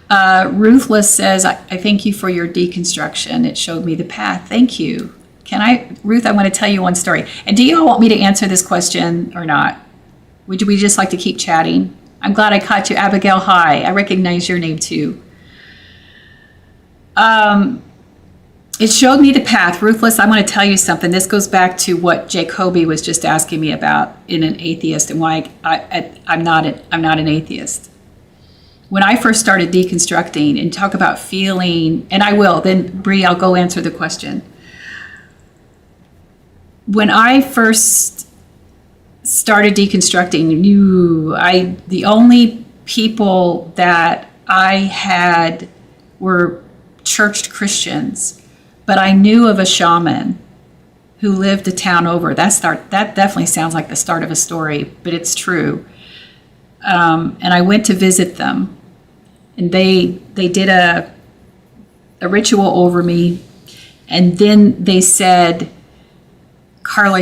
S1: Ruthless says, I thank you for your deconstruction. It showed me the path. Thank you. Ruth, I want to tell you one story. And do you all want me to answer this question or not? Would we just like to keep chatting? I'm glad I caught you. Abigail, hi. I recognize your name too. It showed me the path. Ruthless, I want to tell you something. This goes back to what Jacoby was just asking me about in an atheist and why I'm not an atheist. When I first started deconstructing and talk about feeling, and I will, then Bree, I'll go answer the question. When I first started deconstructing, the only people that I had were churched Christians. But I knew of a shaman who lived a town over. That definitely sounds like the start of a story, but it's true. And I went to visit them, and they did a ritual over me, and then they said, Karla,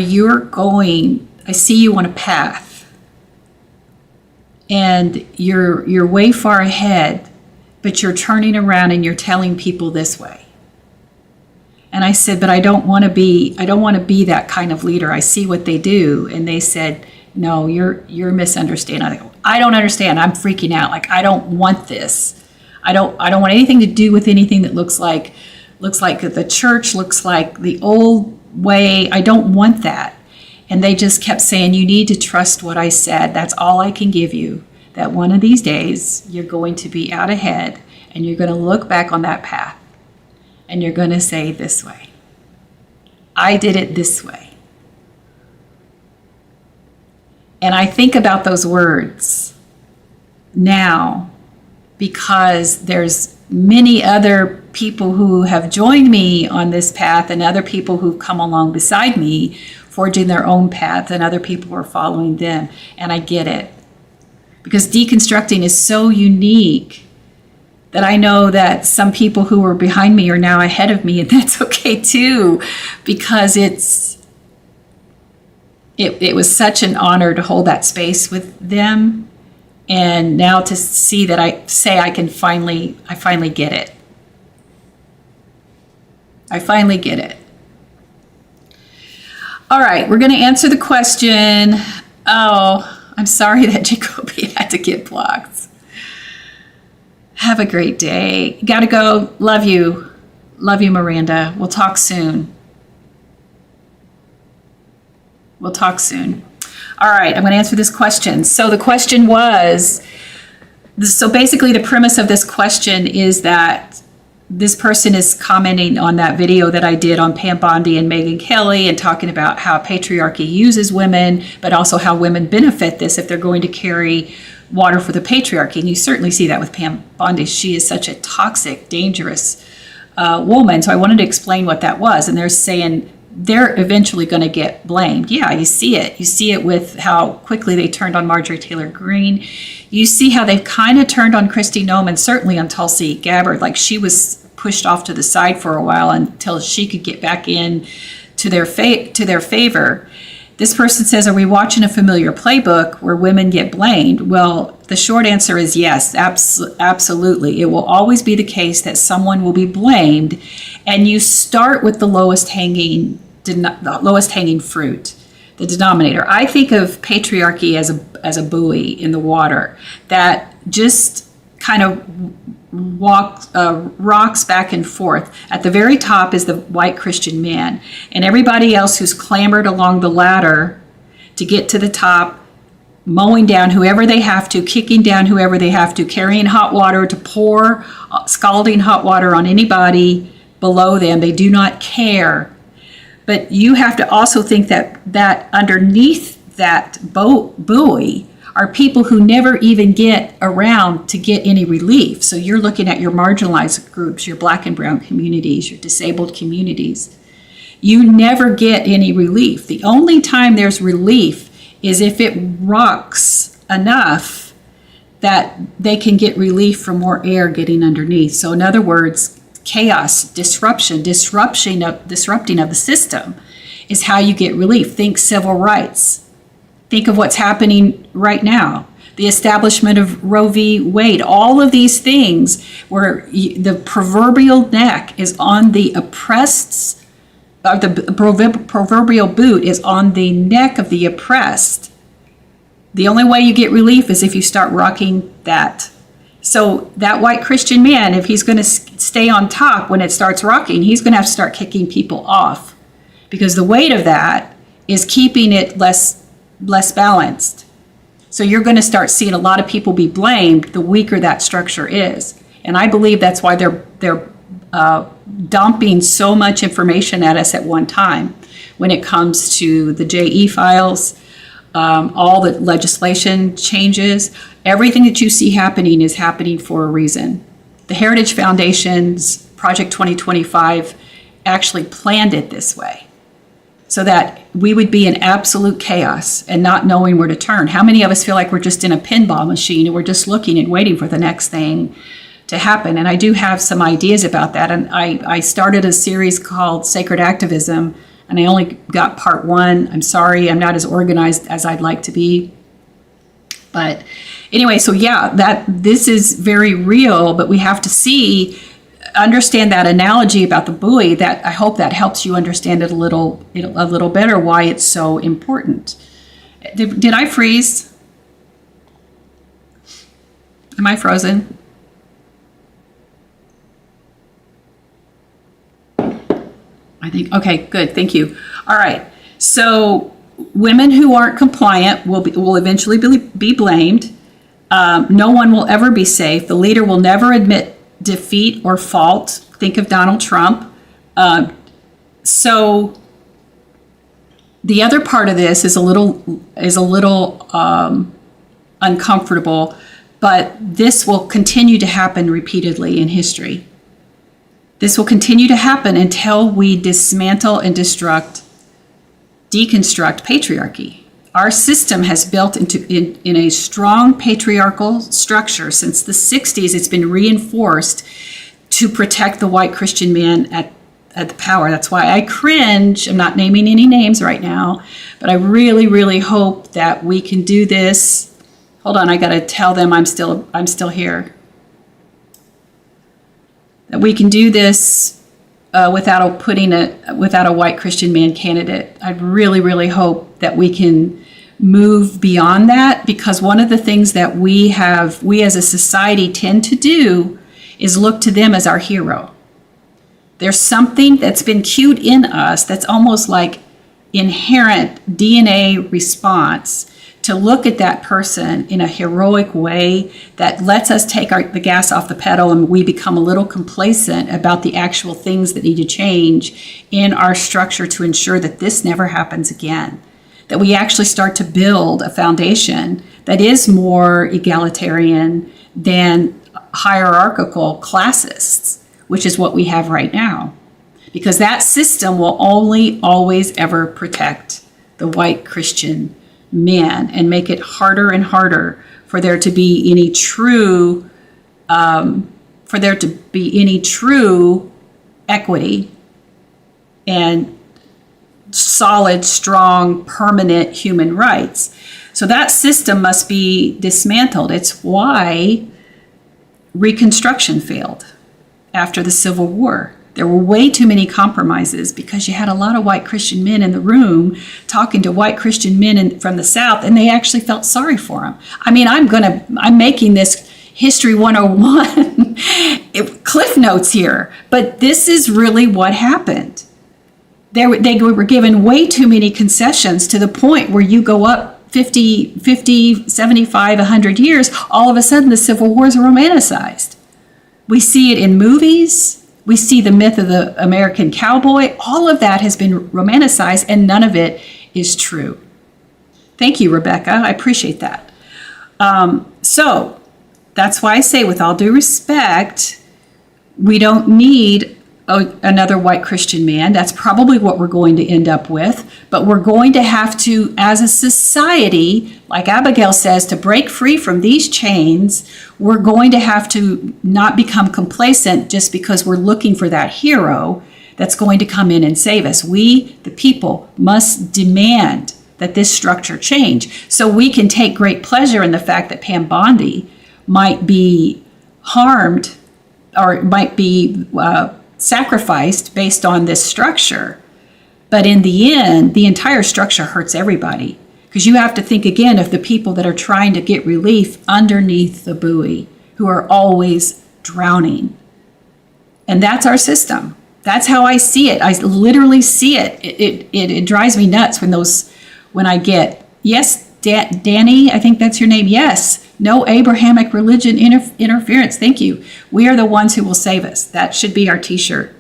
S1: I see you on a path, and you're way far ahead, but you're turning around and you're telling people this way. And I said, but I don't want to be that kind of leader. I see what they do. And they said, no, you're misunderstanding. I go, I don't understand. I'm freaking out. Like, I don't want this. I don't want anything to do with anything that looks like the church, looks like the old way. I don't want that. And they just kept saying, you need to trust what I said. That's all I can give you. That one of these days you're going to be out ahead and you're going to look back on that path. And you're going to say this way. I did it this way. And I think about those words now because there's many other people who have joined me on this path and other people who've come along beside me forging their own path and other people are following them. And I get it. Because deconstructing is so unique that I know that some people who were behind me are now ahead of me, and that's okay too, because it was such an honor to hold that space with them, and now to see that I finally get it. I finally get it. All right, we're going to answer the question. Oh, I'm sorry that Jacoby had to get blocked. Have a great day. Gotta go. Love you. Love you, Miranda. We'll talk soon. We'll talk soon. All right, I'm going to answer this question. So the question was, so basically the premise of this question is that this person is commenting on that video that I did on Pam Bondi and Megyn Kelly and talking about how patriarchy uses women, but also how women benefit this if they're going to carry water for the patriarchy. And you certainly see that with Pam Bondi. She is such a toxic, dangerous woman. So I wanted to explain what that was. And they're saying they're eventually going to get blamed. Yeah, you see it. You see it with how quickly they turned on Marjorie Taylor Greene. You see how they've kind of turned on Kristi Noem and certainly on Tulsi Gabbard. Like she was pushed off to the side for a while until she could get back in to their favor. This person says, are we watching a familiar playbook where women get blamed? Well, the short answer is yes, absolutely. It will always be the case that someone will be blamed, and you start with the lowest hanging fruit, the denominator. I think of patriarchy as a buoy in the water that just kind of rocks back and forth. At the very top is the white Christian man, and everybody else who's clambered along the ladder to get to the top, mowing down whoever they have to, kicking down whoever they have to, carrying hot water to pour scalding hot water on anybody below them. They do not care. But you have to also think that underneath that buoy are people who never even get around to get any relief. So you're looking at your marginalized groups, your Black and brown communities, your disabled communities. You never get any relief. The only time there's relief is if it rocks enough that they can get relief from more air getting underneath. So in other words, chaos, disrupting of the system is how you get relief. Think civil rights. Think of what's happening right now. The establishment of Roe v. Wade, all of these things where the proverbial neck is on the oppressed, the proverbial boot is on the neck of the oppressed. The only way you get relief is if you start rocking that. So that white Christian man, if he's going to stay on top when it starts rocking, he's going to have to start kicking people off, because the weight of that is keeping it less balanced. So you're going to start seeing a lot of people be blamed the weaker that structure is. And I believe that's why they're dumping so much information at us at one time when it comes to the JE files, all the legislation changes. Everything that you see happening is happening for a reason. The Heritage Foundation's Project 2025 actually planned it this way, so that we would be in absolute chaos and not knowing where to turn. How many of us feel like we're just in a pinball machine and we're just looking and waiting for the next thing to happen? And I do have some ideas about that. And I started a series called Sacred Activism, and I only got part one. I'm sorry, I'm not as organized as I'd like to be. But anyway, so yeah, this is very real, but we have to understand that analogy about the buoy. That I hope that helps you understand it a little better, why it's so important. Did I freeze? Am I frozen? I think, okay, good, thank you. All right, so women who aren't compliant will eventually be blamed. No one will ever be safe. The leader will never admit defeat or fault. Think of Donald Trump. So the other part of this is a little uncomfortable, but this will continue to happen repeatedly in history. This will continue to happen until we dismantle and deconstruct patriarchy. Our system has built in a strong patriarchal structure. Since the 60s, it's been reinforced to protect the white Christian man at the power. That's why I cringe. I'm not naming any names right now, but I really, really hope that we can do this. Hold on, I got to tell them I'm still here. That we can do this without a white Christian man candidate. I really, really hope that we can move beyond that, because one of the things that we as a society tend to do is look to them as our hero. There's something that's been cued in us that's almost like inherent DNA response to look at that person in a heroic way that lets us take the gas off the pedal, and we become a little complacent about the actual things that need to change in our structure to ensure that this never happens again. That we actually start to build a foundation that is more egalitarian than hierarchical classists, which is what we have right now. Because that system will only always ever protect the white Christian men and make it harder and harder for there to be any true equity and solid, strong, permanent human rights. So that system must be dismantled. It's why Reconstruction failed after the Civil War. There were way too many compromises because you had a lot of white Christian men in the room talking to white Christian men from the South, and they actually felt sorry for them. I mean, I'm making this History 101 Cliff Notes here, but this is really what happened. They were given way too many concessions to the point where you go up 50, 75, 100 years, all of a sudden the Civil War is romanticized. We see it in movies. We see the myth of the American cowboy. All of that has been romanticized, and none of it is true. Thank you, Rebecca. I appreciate that. So that's why I say, with all due respect, we don't need another white Christian man. That's probably what we're going to end up with. But we're going to have to, as a society, like Abigail says, to break free from these chains, we're going to have to not become complacent just because we're looking for that hero that's going to come in and save us. We, the people, must demand that this structure change. So we can take great pleasure in the fact that Pam Bondi might be harmed or might be sacrificed based on this structure. But in the end, the entire structure hurts everybody, because you have to think again of the people that are trying to get relief underneath the buoy, who are always drowning. And that's our system. That's how I see it. I literally see it. It drives me nuts when I get, yes, Danny, I think that's your name. Yes. No Abrahamic religion interference. Thank you. We are the ones who will save us. That should be our t-shirt.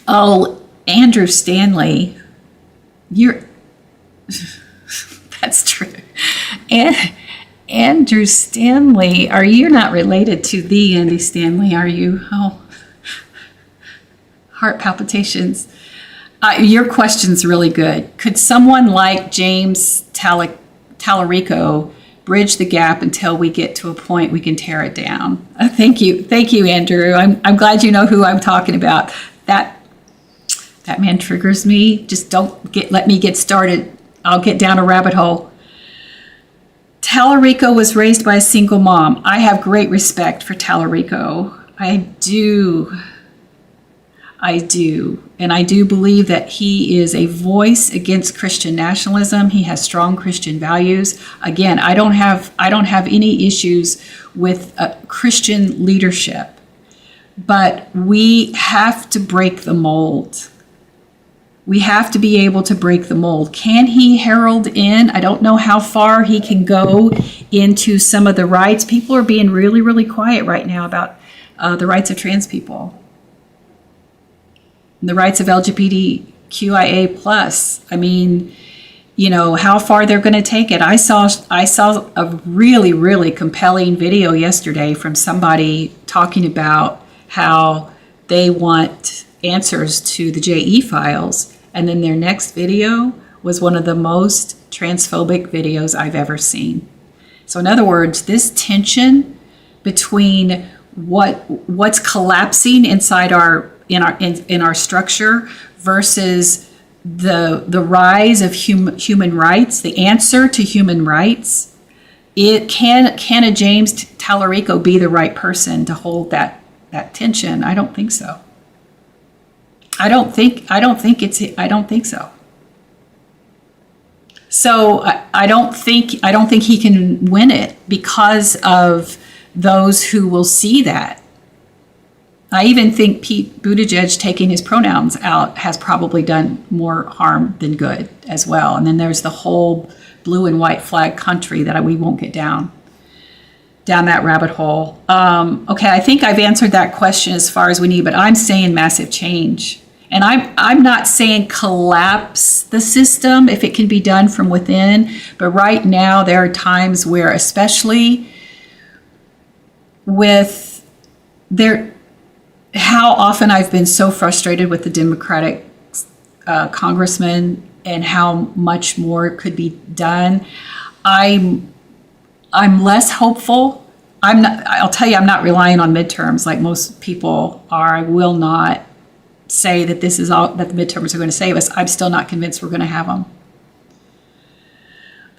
S1: Oh, Andrew Stanley. That's true. Andrew Stanley, you're not related to the Andy Stanley, are you? Oh, heart palpitations. Your question's really good. Could someone like James Tallarico bridge the gap until we get to a point we can tear it down? Thank you, Andrew. I'm glad you know who I'm talking about. That man triggers me. Just let me get started. I'll get down a rabbit hole. Tallarico was raised by a single mom. I have great respect for Tallarico. I do. And I do believe that he is a voice against Christian nationalism. He has strong Christian values. Again, I don't have any issues with Christian leadership, but we have to break the mold. We have to be able to break the mold. Can he herald in? I don't know how far he can go into some of the rights. People are being really, really quiet right now about the rights of trans people. The rights of LGBTQIA+. I mean, how far they're going to take it. I saw a really, really compelling video yesterday from somebody talking about how they want answers to the JE files. And then their next video was one of the most transphobic videos I've ever seen. So in other words, this tension between what's collapsing inside in our structure versus the rise of human rights, the answer to human rights, can a James Tallarico be the right person to hold that tension? I don't think so. I don't think so. So I don't think he can win it because of those who will see that. I even think Pete Buttigieg taking his pronouns out has probably done more harm than good as well. And then there's the whole blue and white flag country that we won't get down that rabbit hole. Okay, I think I've answered that question as far as we need, but I'm saying massive change. And I'm not saying collapse the system if it can be done from within, but right now there are times where, especially with how often I've been so frustrated with the Democratic congressman and how much more could be done. I'm less hopeful. I'll tell you, I'm not relying on midterms like most people are. I will not say that this is all that the midterms are going to save us. I'm still not convinced we're going to have them.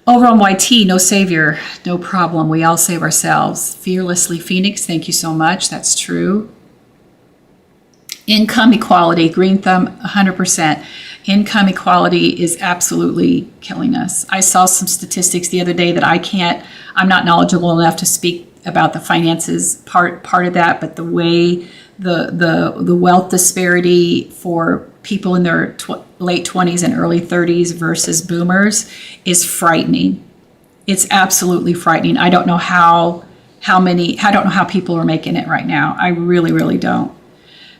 S1: Over on YT, no savior, no problem. We all save ourselves. Fearlessly Phoenix, thank you so much. That's true. Income equality, green thumb, 100%. Income equality is absolutely killing us. I saw some statistics the other day that I'm not knowledgeable enough to speak about the finances part of that, but the way the wealth disparity for people in their late 20s and early 30s versus boomers is frightening. It's absolutely frightening. I don't know how people are making it right now. I really, really don't.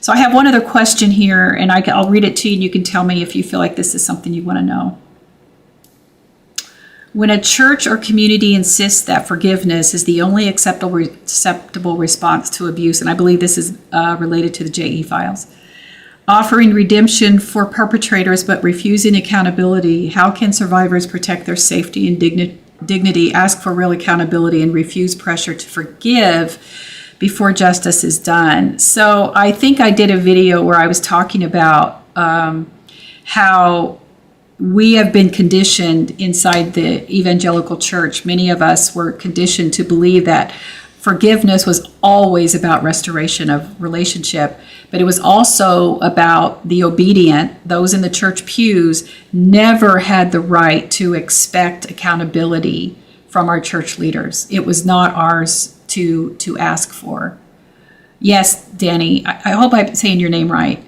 S1: So I have one other question here, and I'll read it to you, and you can tell me if you feel like this is something you want to know. When a church or community insists that forgiveness is the only acceptable response to abuse, and I believe this is related to the JE files, offering redemption for perpetrators but refusing accountability, how can survivors protect their safety and dignity, ask for real accountability, and refuse pressure to forgive before justice is done? So I think I did a video where I was talking about how we have been conditioned inside the evangelical church. Many of us were conditioned to believe that forgiveness was always about restoration of relationship, but it was also about the obedient. Those in the church pews never had the right to expect accountability from our church leaders. It was not ours to ask for. Yes, Danny, I hope I'm saying your name right.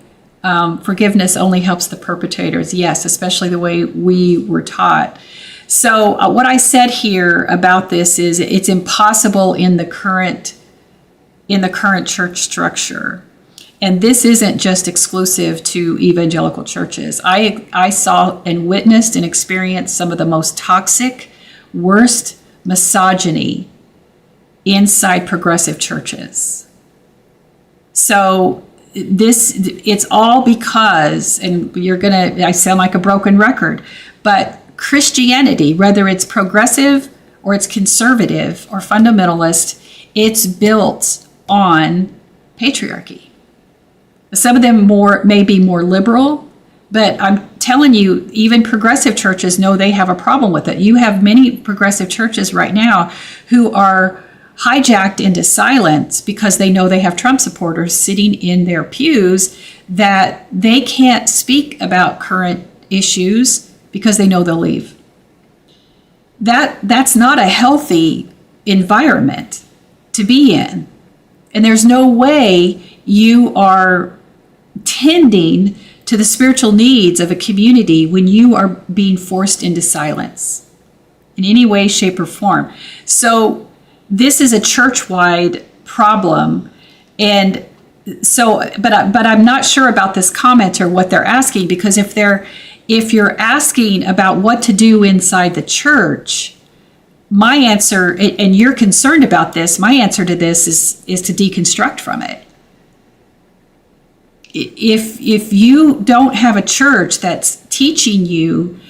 S1: Forgiveness only helps the perpetrators. Yes, especially the way we were taught. So what I said here about this is it's impossible in the current church structure. And this isn't just exclusive to evangelical churches. I saw and witnessed and experienced some of the most toxic, worst misogyny inside progressive churches. So it's all because, and I sound like a broken record, but Christianity, whether it's progressive or it's conservative or fundamentalist, it's built on patriarchy. Some of them may be more liberal, but I'm telling you, even progressive churches know they have a problem with it. You have many progressive churches right now who are hijacked into silence because they know they have Trump supporters sitting in their pews, that they can't speak about current issues because they know they'll leave. That's not a healthy environment to be in. And there's no way you are tending to the spiritual needs of a community when you are being forced into silence in any way, shape, or form. So this is a church-wide problem, and so, but I'm not sure about this commenter what they're asking, because if you're asking about what to do inside the church, my answer, and you're concerned about this, my answer to this is to deconstruct from it. If you don't have a church that's teaching you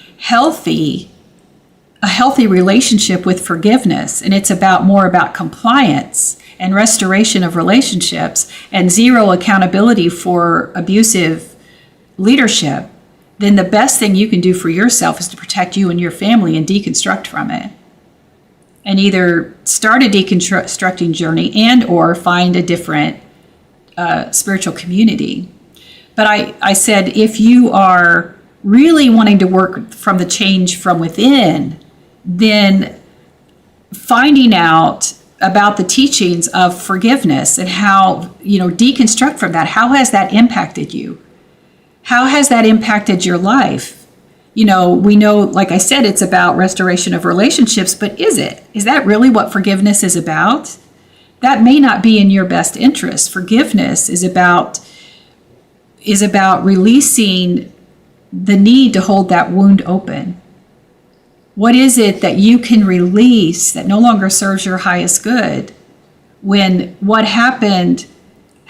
S1: a healthy relationship with forgiveness, and it's more about compliance and restoration of relationships and zero accountability for abusive leadership, then the best thing you can do for yourself is to protect you and your family and deconstruct from it. And either start a deconstructing journey and or find a different spiritual community. But I said, if you are really wanting to work from the change from within, then finding out about the teachings of forgiveness and how, deconstruct from that. How has that impacted you? How has that impacted your life? We know, like I said, it's about restoration of relationships, but is it? Is that really what forgiveness is about? That may not be in your best interest. Forgiveness is about releasing the need to hold that wound open. What is it that you can release that no longer serves your highest good when what happened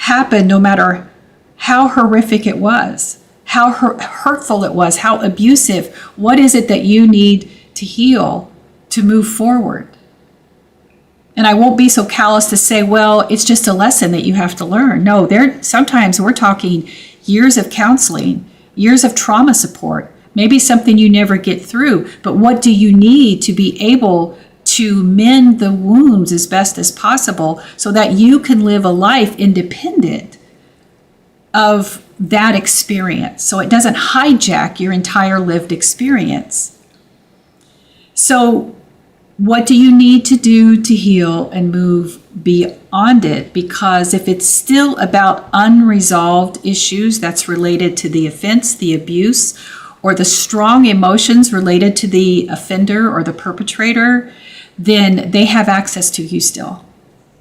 S1: no matter how horrific it was, how hurtful it was, how abusive? What is it that you need to heal to move forward? And I won't be so callous to say, well, it's just a lesson that you have to learn. No, sometimes we're talking years of counseling, years of trauma support, maybe something you never get through. But what do you need to be able to mend the wounds as best as possible so that you can live a life independent of that experience, so it doesn't hijack your entire lived experience? So what do you need to do to heal and move beyond it? Because if it's still about unresolved issues that's related to the offense, the abuse, or the strong emotions related to the offender or the perpetrator, then they have access to you still.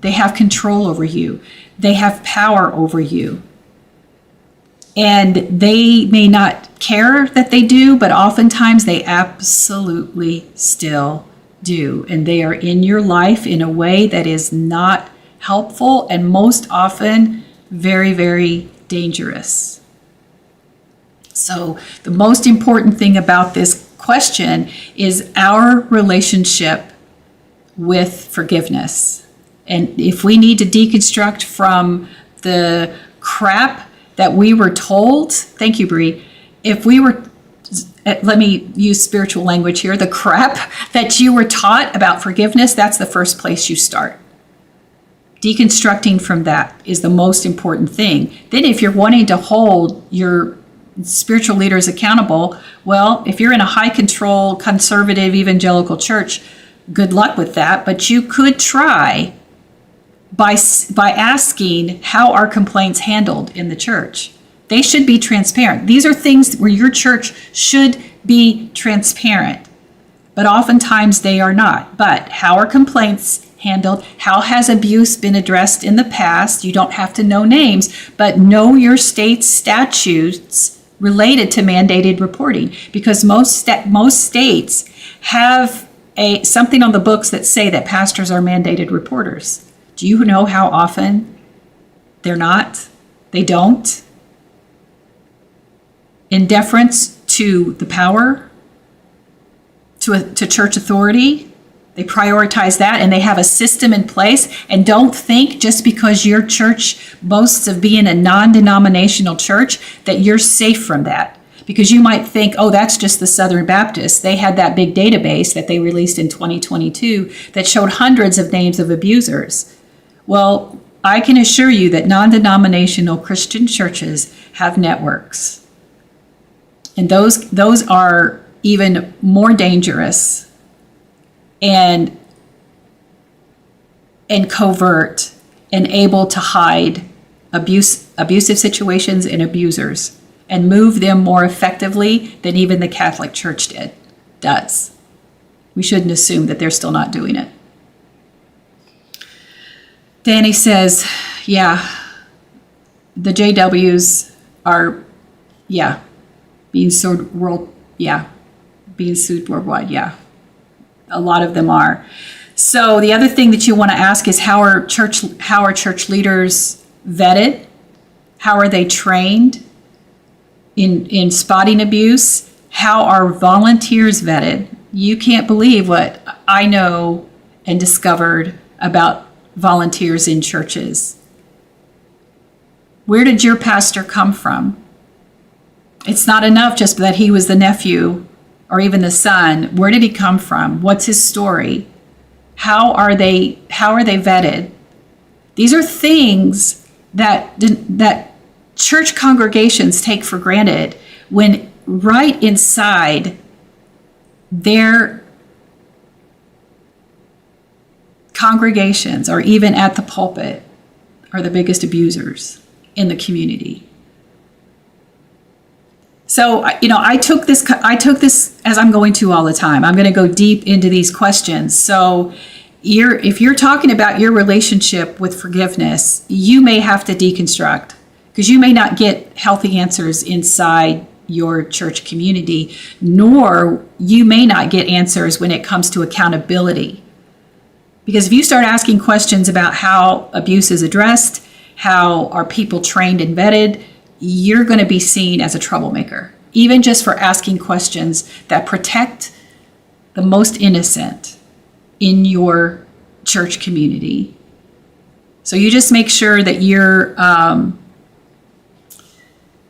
S1: They have control over you. They have power over you. And they may not care that they do, but oftentimes they absolutely still do. And they are in your life in a way that is not helpful and most often very, very dangerous. So the most important thing about this question is our relationship with forgiveness. And if we need to deconstruct from the crap that we were told, thank you, Bree, let me use spiritual language here, the crap that you were taught about forgiveness, that's the first place you start. Deconstructing from that is the most important thing. Then if you're wanting to hold your spiritual leaders accountable, well, if you're in a high control, conservative, evangelical church, good luck with that. But you could try by asking, how are complaints handled in the church? They should be transparent. These are things where your church should be transparent, but oftentimes they are not. But how are complaints handled? How has abuse been addressed in the past? You don't have to know names, but know your state's statutes related to mandated reporting, because most states have something on the books that say that pastors are mandated reporters. Do you know how often they're not? They don't. In deference to the power, to church authority, they prioritize that, and they have a system in place. And don't think just because your church boasts of being a non-denominational church that you're safe from that. Because you might think, oh, that's just the Southern Baptists. They had that big database that they released in 2022 that showed hundreds of names of abusers. Well, I can assure you that non-denominational Christian churches have networks. And those are even more dangerous and covert and able to hide abusive situations and abusers and move them more effectively than even the Catholic Church does. We shouldn't assume that they're still not doing it. Danny says, yeah, the JWs are, being sued worldwide, yeah. A lot of them are. So the other thing that you want to ask is how are church leaders vetted? How are they trained in spotting abuse? How are volunteers vetted? You can't believe what I know and discovered about volunteers in churches. Where did your pastor come from? It's not enough just that he was the nephew or even the son. Where did he come from? What's his story? How are they vetted? These are things that church congregations take for granted when right inside their congregations or even at the pulpit are the biggest abusers in the community. So, I took this as I'm going to all the time. I'm going to go deep into these questions. So if you're talking about your relationship with forgiveness, you may have to deconstruct, because you may not get healthy answers inside your church community, nor you may not get answers when it comes to accountability. Because if you start asking questions about how abuse is addressed, how are people trained and vetted, you're going to be seen as a troublemaker, even just for asking questions that protect the most innocent in your church community. So you just make sure that you're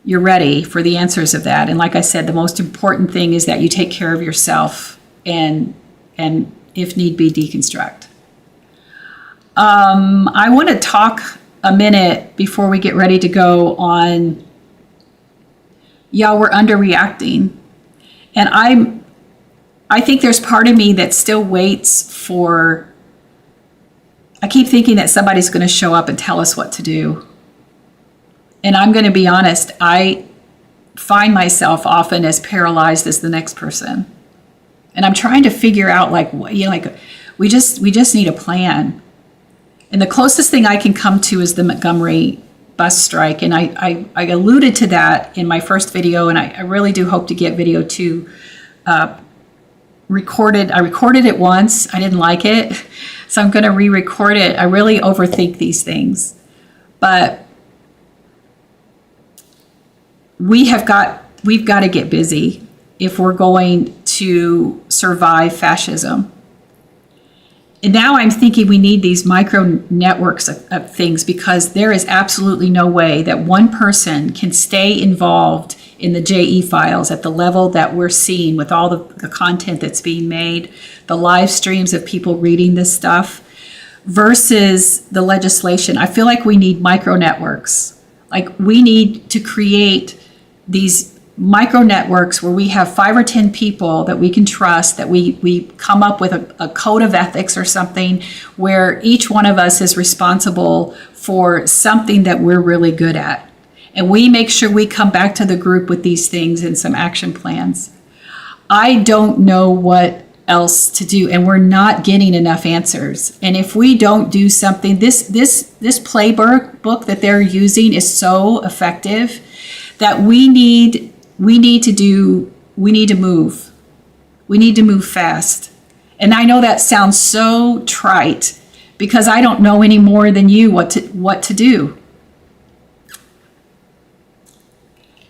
S1: ready for the answers of that. And like I said, the most important thing is that you take care of yourself and if need be, deconstruct. I want to talk a minute before we get ready to go on, we're underreacting. And I think there's part of me that still waits for, I keep thinking that somebody's going to show up and tell us what to do. And I'm going to be honest, I find myself often as paralyzed as the next person. And I'm trying to figure out we just need a plan. And the closest thing I can come to is the Montgomery bus strike. And I alluded to that in my first video, and I really do hope to get video 2 recorded. I recorded it once. I didn't like it, so I'm going to re-record it. I really overthink these things. But we've got to get busy if we're going to survive fascism. And now I'm thinking we need these micro networks of things, because there is absolutely no way that one person can stay involved in the JE files at the level that we're seeing with all the content that's being made, the live streams of people reading this stuff, versus the legislation. I feel like we need micro networks. Like, we need to create these micro networks where we have 5 or 10 people that we can trust, that we come up with a code of ethics or something where each one of us is responsible for something that we're really good at. And we make sure we come back to the group with these things and some action plans. I don't know what else to do, and we're not getting enough answers. And if we don't do something, this playbook that they're using is so effective that we need to move. We need to move fast. And I know that sounds so trite, because I don't know any more than you what to do.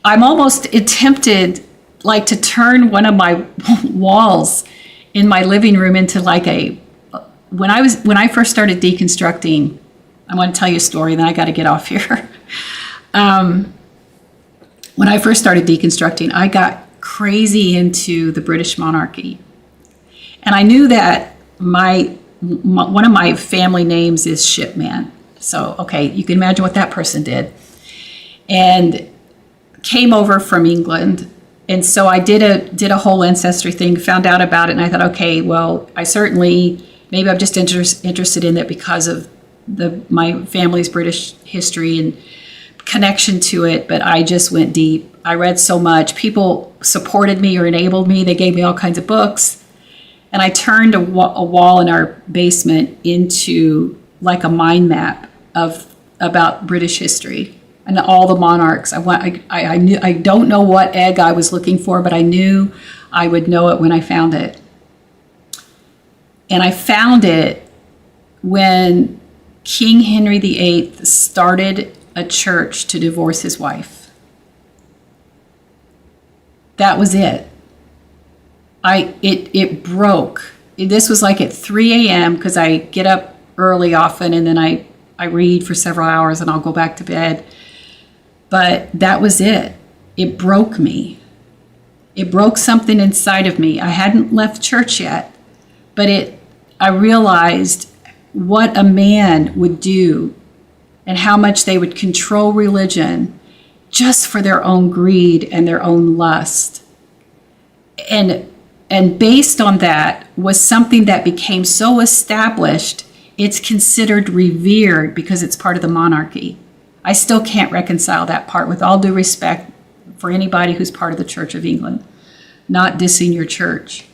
S1: I'm almost tempted to turn one of my walls in my living room into when I first started deconstructing. I want to tell you a story, then I got to get off here. When I first started deconstructing, I got crazy into the British monarchy. And I knew that one of my family names is Shipman. So, okay, you can imagine what that person did. And came over from England. And so I did a whole ancestry thing, found out about it, and I thought, okay, well, maybe I'm just interested in it because of my family's British history and connection to it, but I just went deep. I read so much. People supported me or enabled me. They gave me all kinds of books. And I turned a wall in our basement into a mind map about British history and all the monarchs. I knew, I don't know what egg I was looking for, but I knew I would know it when I found it. And I found it when King Henry VIII started a church to divorce his wife. That was it. It broke. This was at 3 a.m. because I get up early often, and then I read for several hours and I'll go back to bed. But that was it. It broke me. It broke something inside of me. I hadn't left church yet, but I realized what a man would do and how much they would control religion just for their own greed and their own lust. And based on that was something that became so established it's considered revered because it's part of the monarchy. I still can't reconcile that part, with all due respect for anybody who's part of the Church of England. Not dissing your church.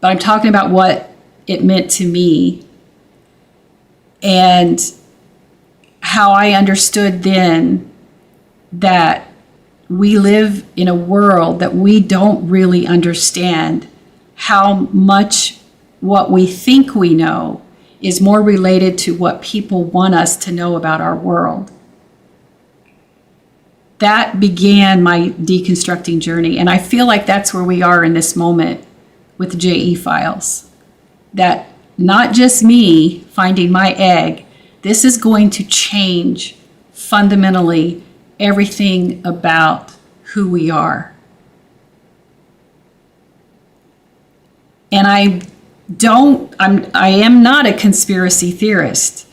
S1: But I'm talking about what it meant to me and how I understood then that we live in a world that we don't really understand how much what we think we know is more related to what people want us to know about our world. That began my deconstructing journey, and I feel like that's where we are in this moment with the JE files. That not just me finding my egg, this is going to change fundamentally everything about who we are. And I am not a conspiracy theorist,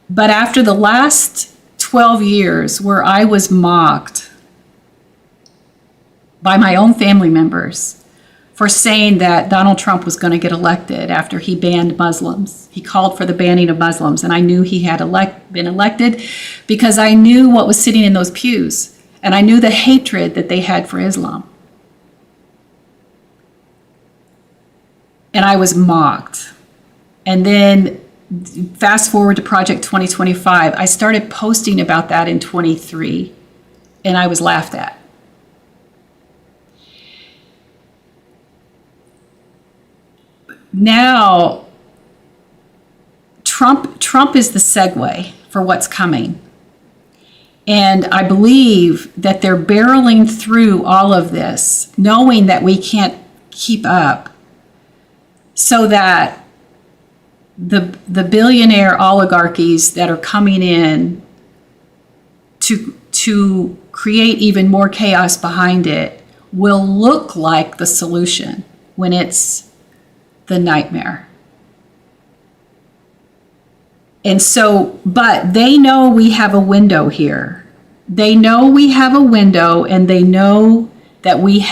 S1: but after the last 12 years where I was mocked by my own family members for saying that Donald Trump was going to get elected after he banned Muslims. He called for the banning of Muslims, and I knew he had been elected because I knew what was sitting in those pews, and I knew the hatred that they had for Islam. And I was mocked. And then fast forward to Project 2025, I started posting about that in 23, and I was laughed at. Now, Trump is the segue for what's coming. And I believe that they're barreling through all of this, knowing that we can't keep up, so that the billionaire oligarchies that are coming in to create even more chaos behind it will look like the solution when it's the nightmare. And so, but they know we have a window here. They know we have a window, and they know that we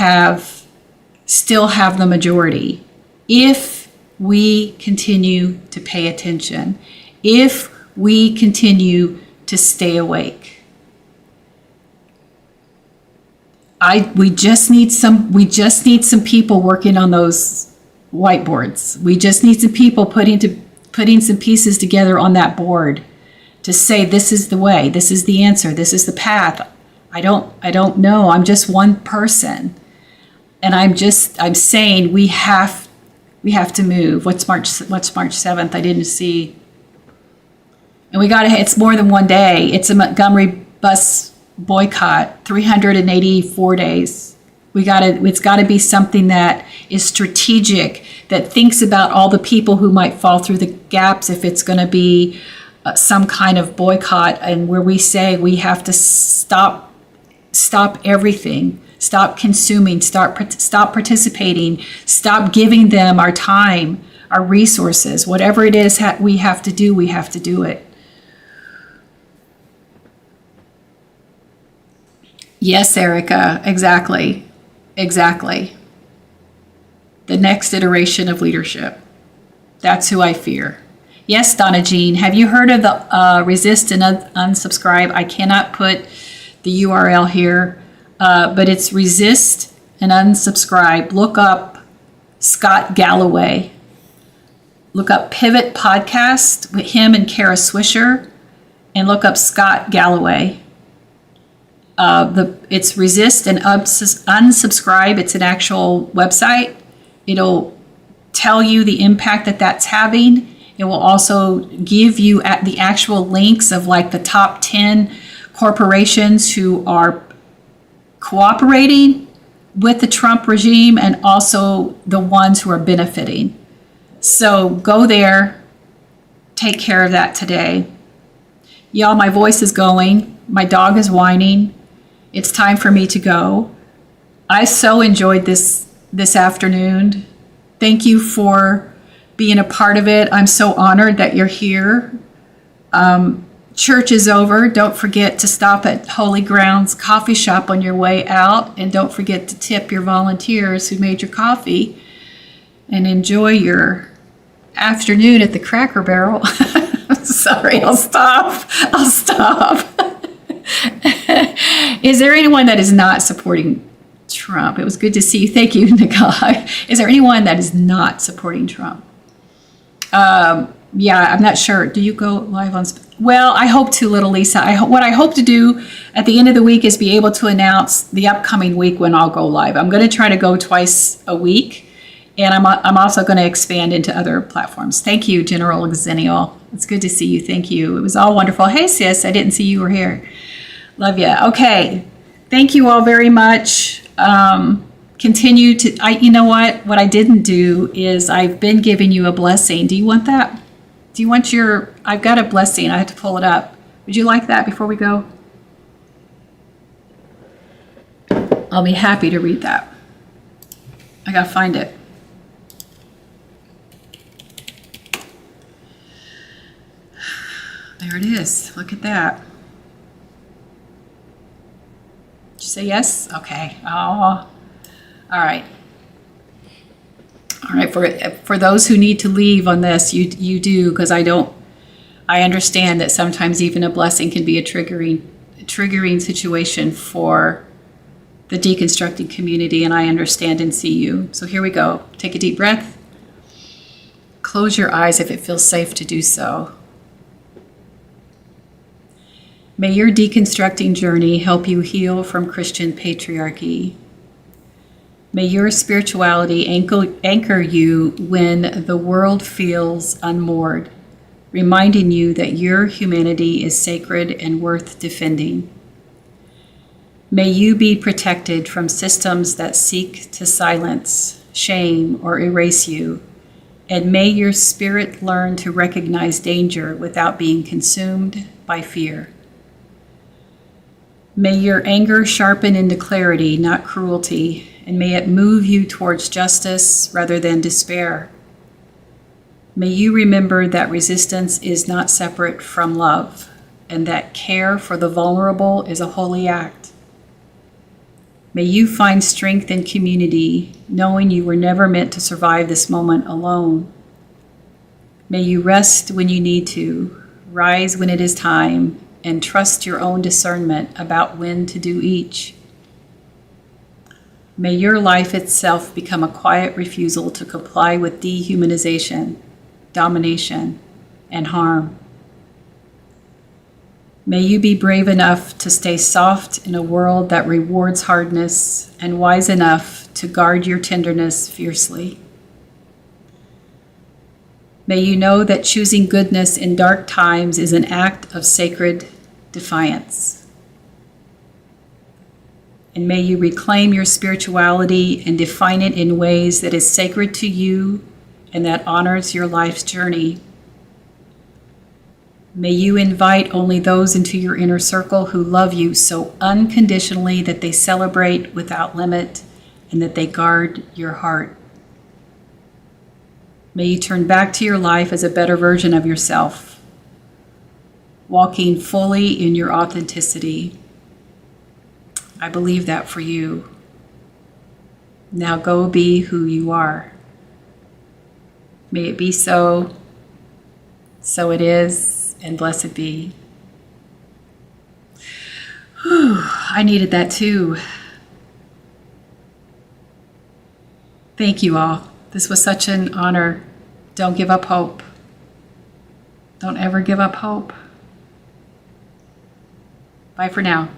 S1: still have the majority. If we continue to pay attention, if we continue to stay awake. We just need some people working on those whiteboards. We just need some people putting some pieces together on that board to say, this is the way, this is the answer, this is the path. I don't know. I'm just one person. And I'm saying we have to move. What's March 7th? I didn't see. And it's more than one day. It's a Montgomery bus boycott, 384 days. It's got to be something that is strategic, that thinks about all the people who might fall through the gaps if it's going to be some kind of boycott, and where we say we have to stop everything, stop consuming, stop participating, stop giving them our time, our resources, whatever it is we have to do it. Yes, Erica, exactly. The next iteration of leadership. That's who I fear. Yes, Donna Jean, have you heard of the resist and unsubscribe? I cannot put the URL here, but it's resist and unsubscribe. Look up Scott Galloway. Look up Pivot Podcast with him and Kara Swisher, and look up Scott Galloway. It's resist and unsubscribe. It's an actual website. It'll tell you the impact that's having. It will also give you the actual links of like the top 10 corporations who are cooperating with the Trump regime, and also the ones who are benefiting. So go there, take care of that today. Y'all, my voice is going. My dog is whining. It's time for me to go. I so enjoyed this afternoon. Thank you for being a part of it. I'm so honored that you're here. Church is over. Don't forget to stop at Holy Grounds Coffee Shop on your way out. And don't forget to tip your volunteers who made your coffee. And enjoy your afternoon at the Cracker Barrel. Sorry, I'll stop. Is there anyone that is not supporting Trump? It was good to see you. Thank you, Nikolai. Is there anyone that is not supporting Trump? Yeah, I'm not sure. Do you go live on? Well, I hope to, little Lisa. What I hope to do at the end of the week is be able to announce the upcoming week when I'll go live. I'm going to try to go twice a week, and I'm also going to expand into other platforms. Thank you, General Xennial. It's good to see you. Thank you. It was all wonderful. Hey, sis, I didn't see you were here. Love you. Okay. Thank you all very much. Continue to, you know what I didn't do is I've been giving you a blessing. Do you want that? Do you want I've got a blessing. I have to pull it up. Would you like that before we go? I'll be happy to read that. I gotta find it. There it is. Look at that. Did you say yes? Okay. Oh, all right. All right. For those who need to leave on this, you do, because I understand that sometimes even a blessing can be a triggering situation for the deconstructing community, and I understand and see you. So here we go. Take a deep breath. Close your eyes if it feels safe to do so. May your deconstructing journey help you heal from Christian patriarchy. May your spirituality anchor you when the world feels unmoored, reminding you that your humanity is sacred and worth defending. May you be protected from systems that seek to silence, shame, or erase you, and may your spirit learn to recognize danger without being consumed by fear. May your anger sharpen into clarity, not cruelty, and may it move you towards justice rather than despair. May you remember that resistance is not separate from love, and that care for the vulnerable is a holy act. May you find strength in community, knowing you were never meant to survive this moment alone. May you rest when you need to, rise when it is time, and trust your own discernment about when to do each. May your life itself become a quiet refusal to comply with dehumanization, domination, and harm. May you be brave enough to stay soft in a world that rewards hardness, and wise enough to guard your tenderness fiercely. May you know that choosing goodness in dark times is an act of sacred defiance. And may you reclaim your spirituality and define it in ways that is sacred to you and that honors your life's journey. May you invite only those into your inner circle who love you so unconditionally that they celebrate without limit and that they guard your heart. May you turn back to your life as a better version of yourself, walking fully in your authenticity. I believe that for you. Now go be who you are. May it be so, so it is, and blessed be. Whew, I needed that too. Thank you all. This was such an honor. Don't give up hope. Don't ever give up hope. Bye for now.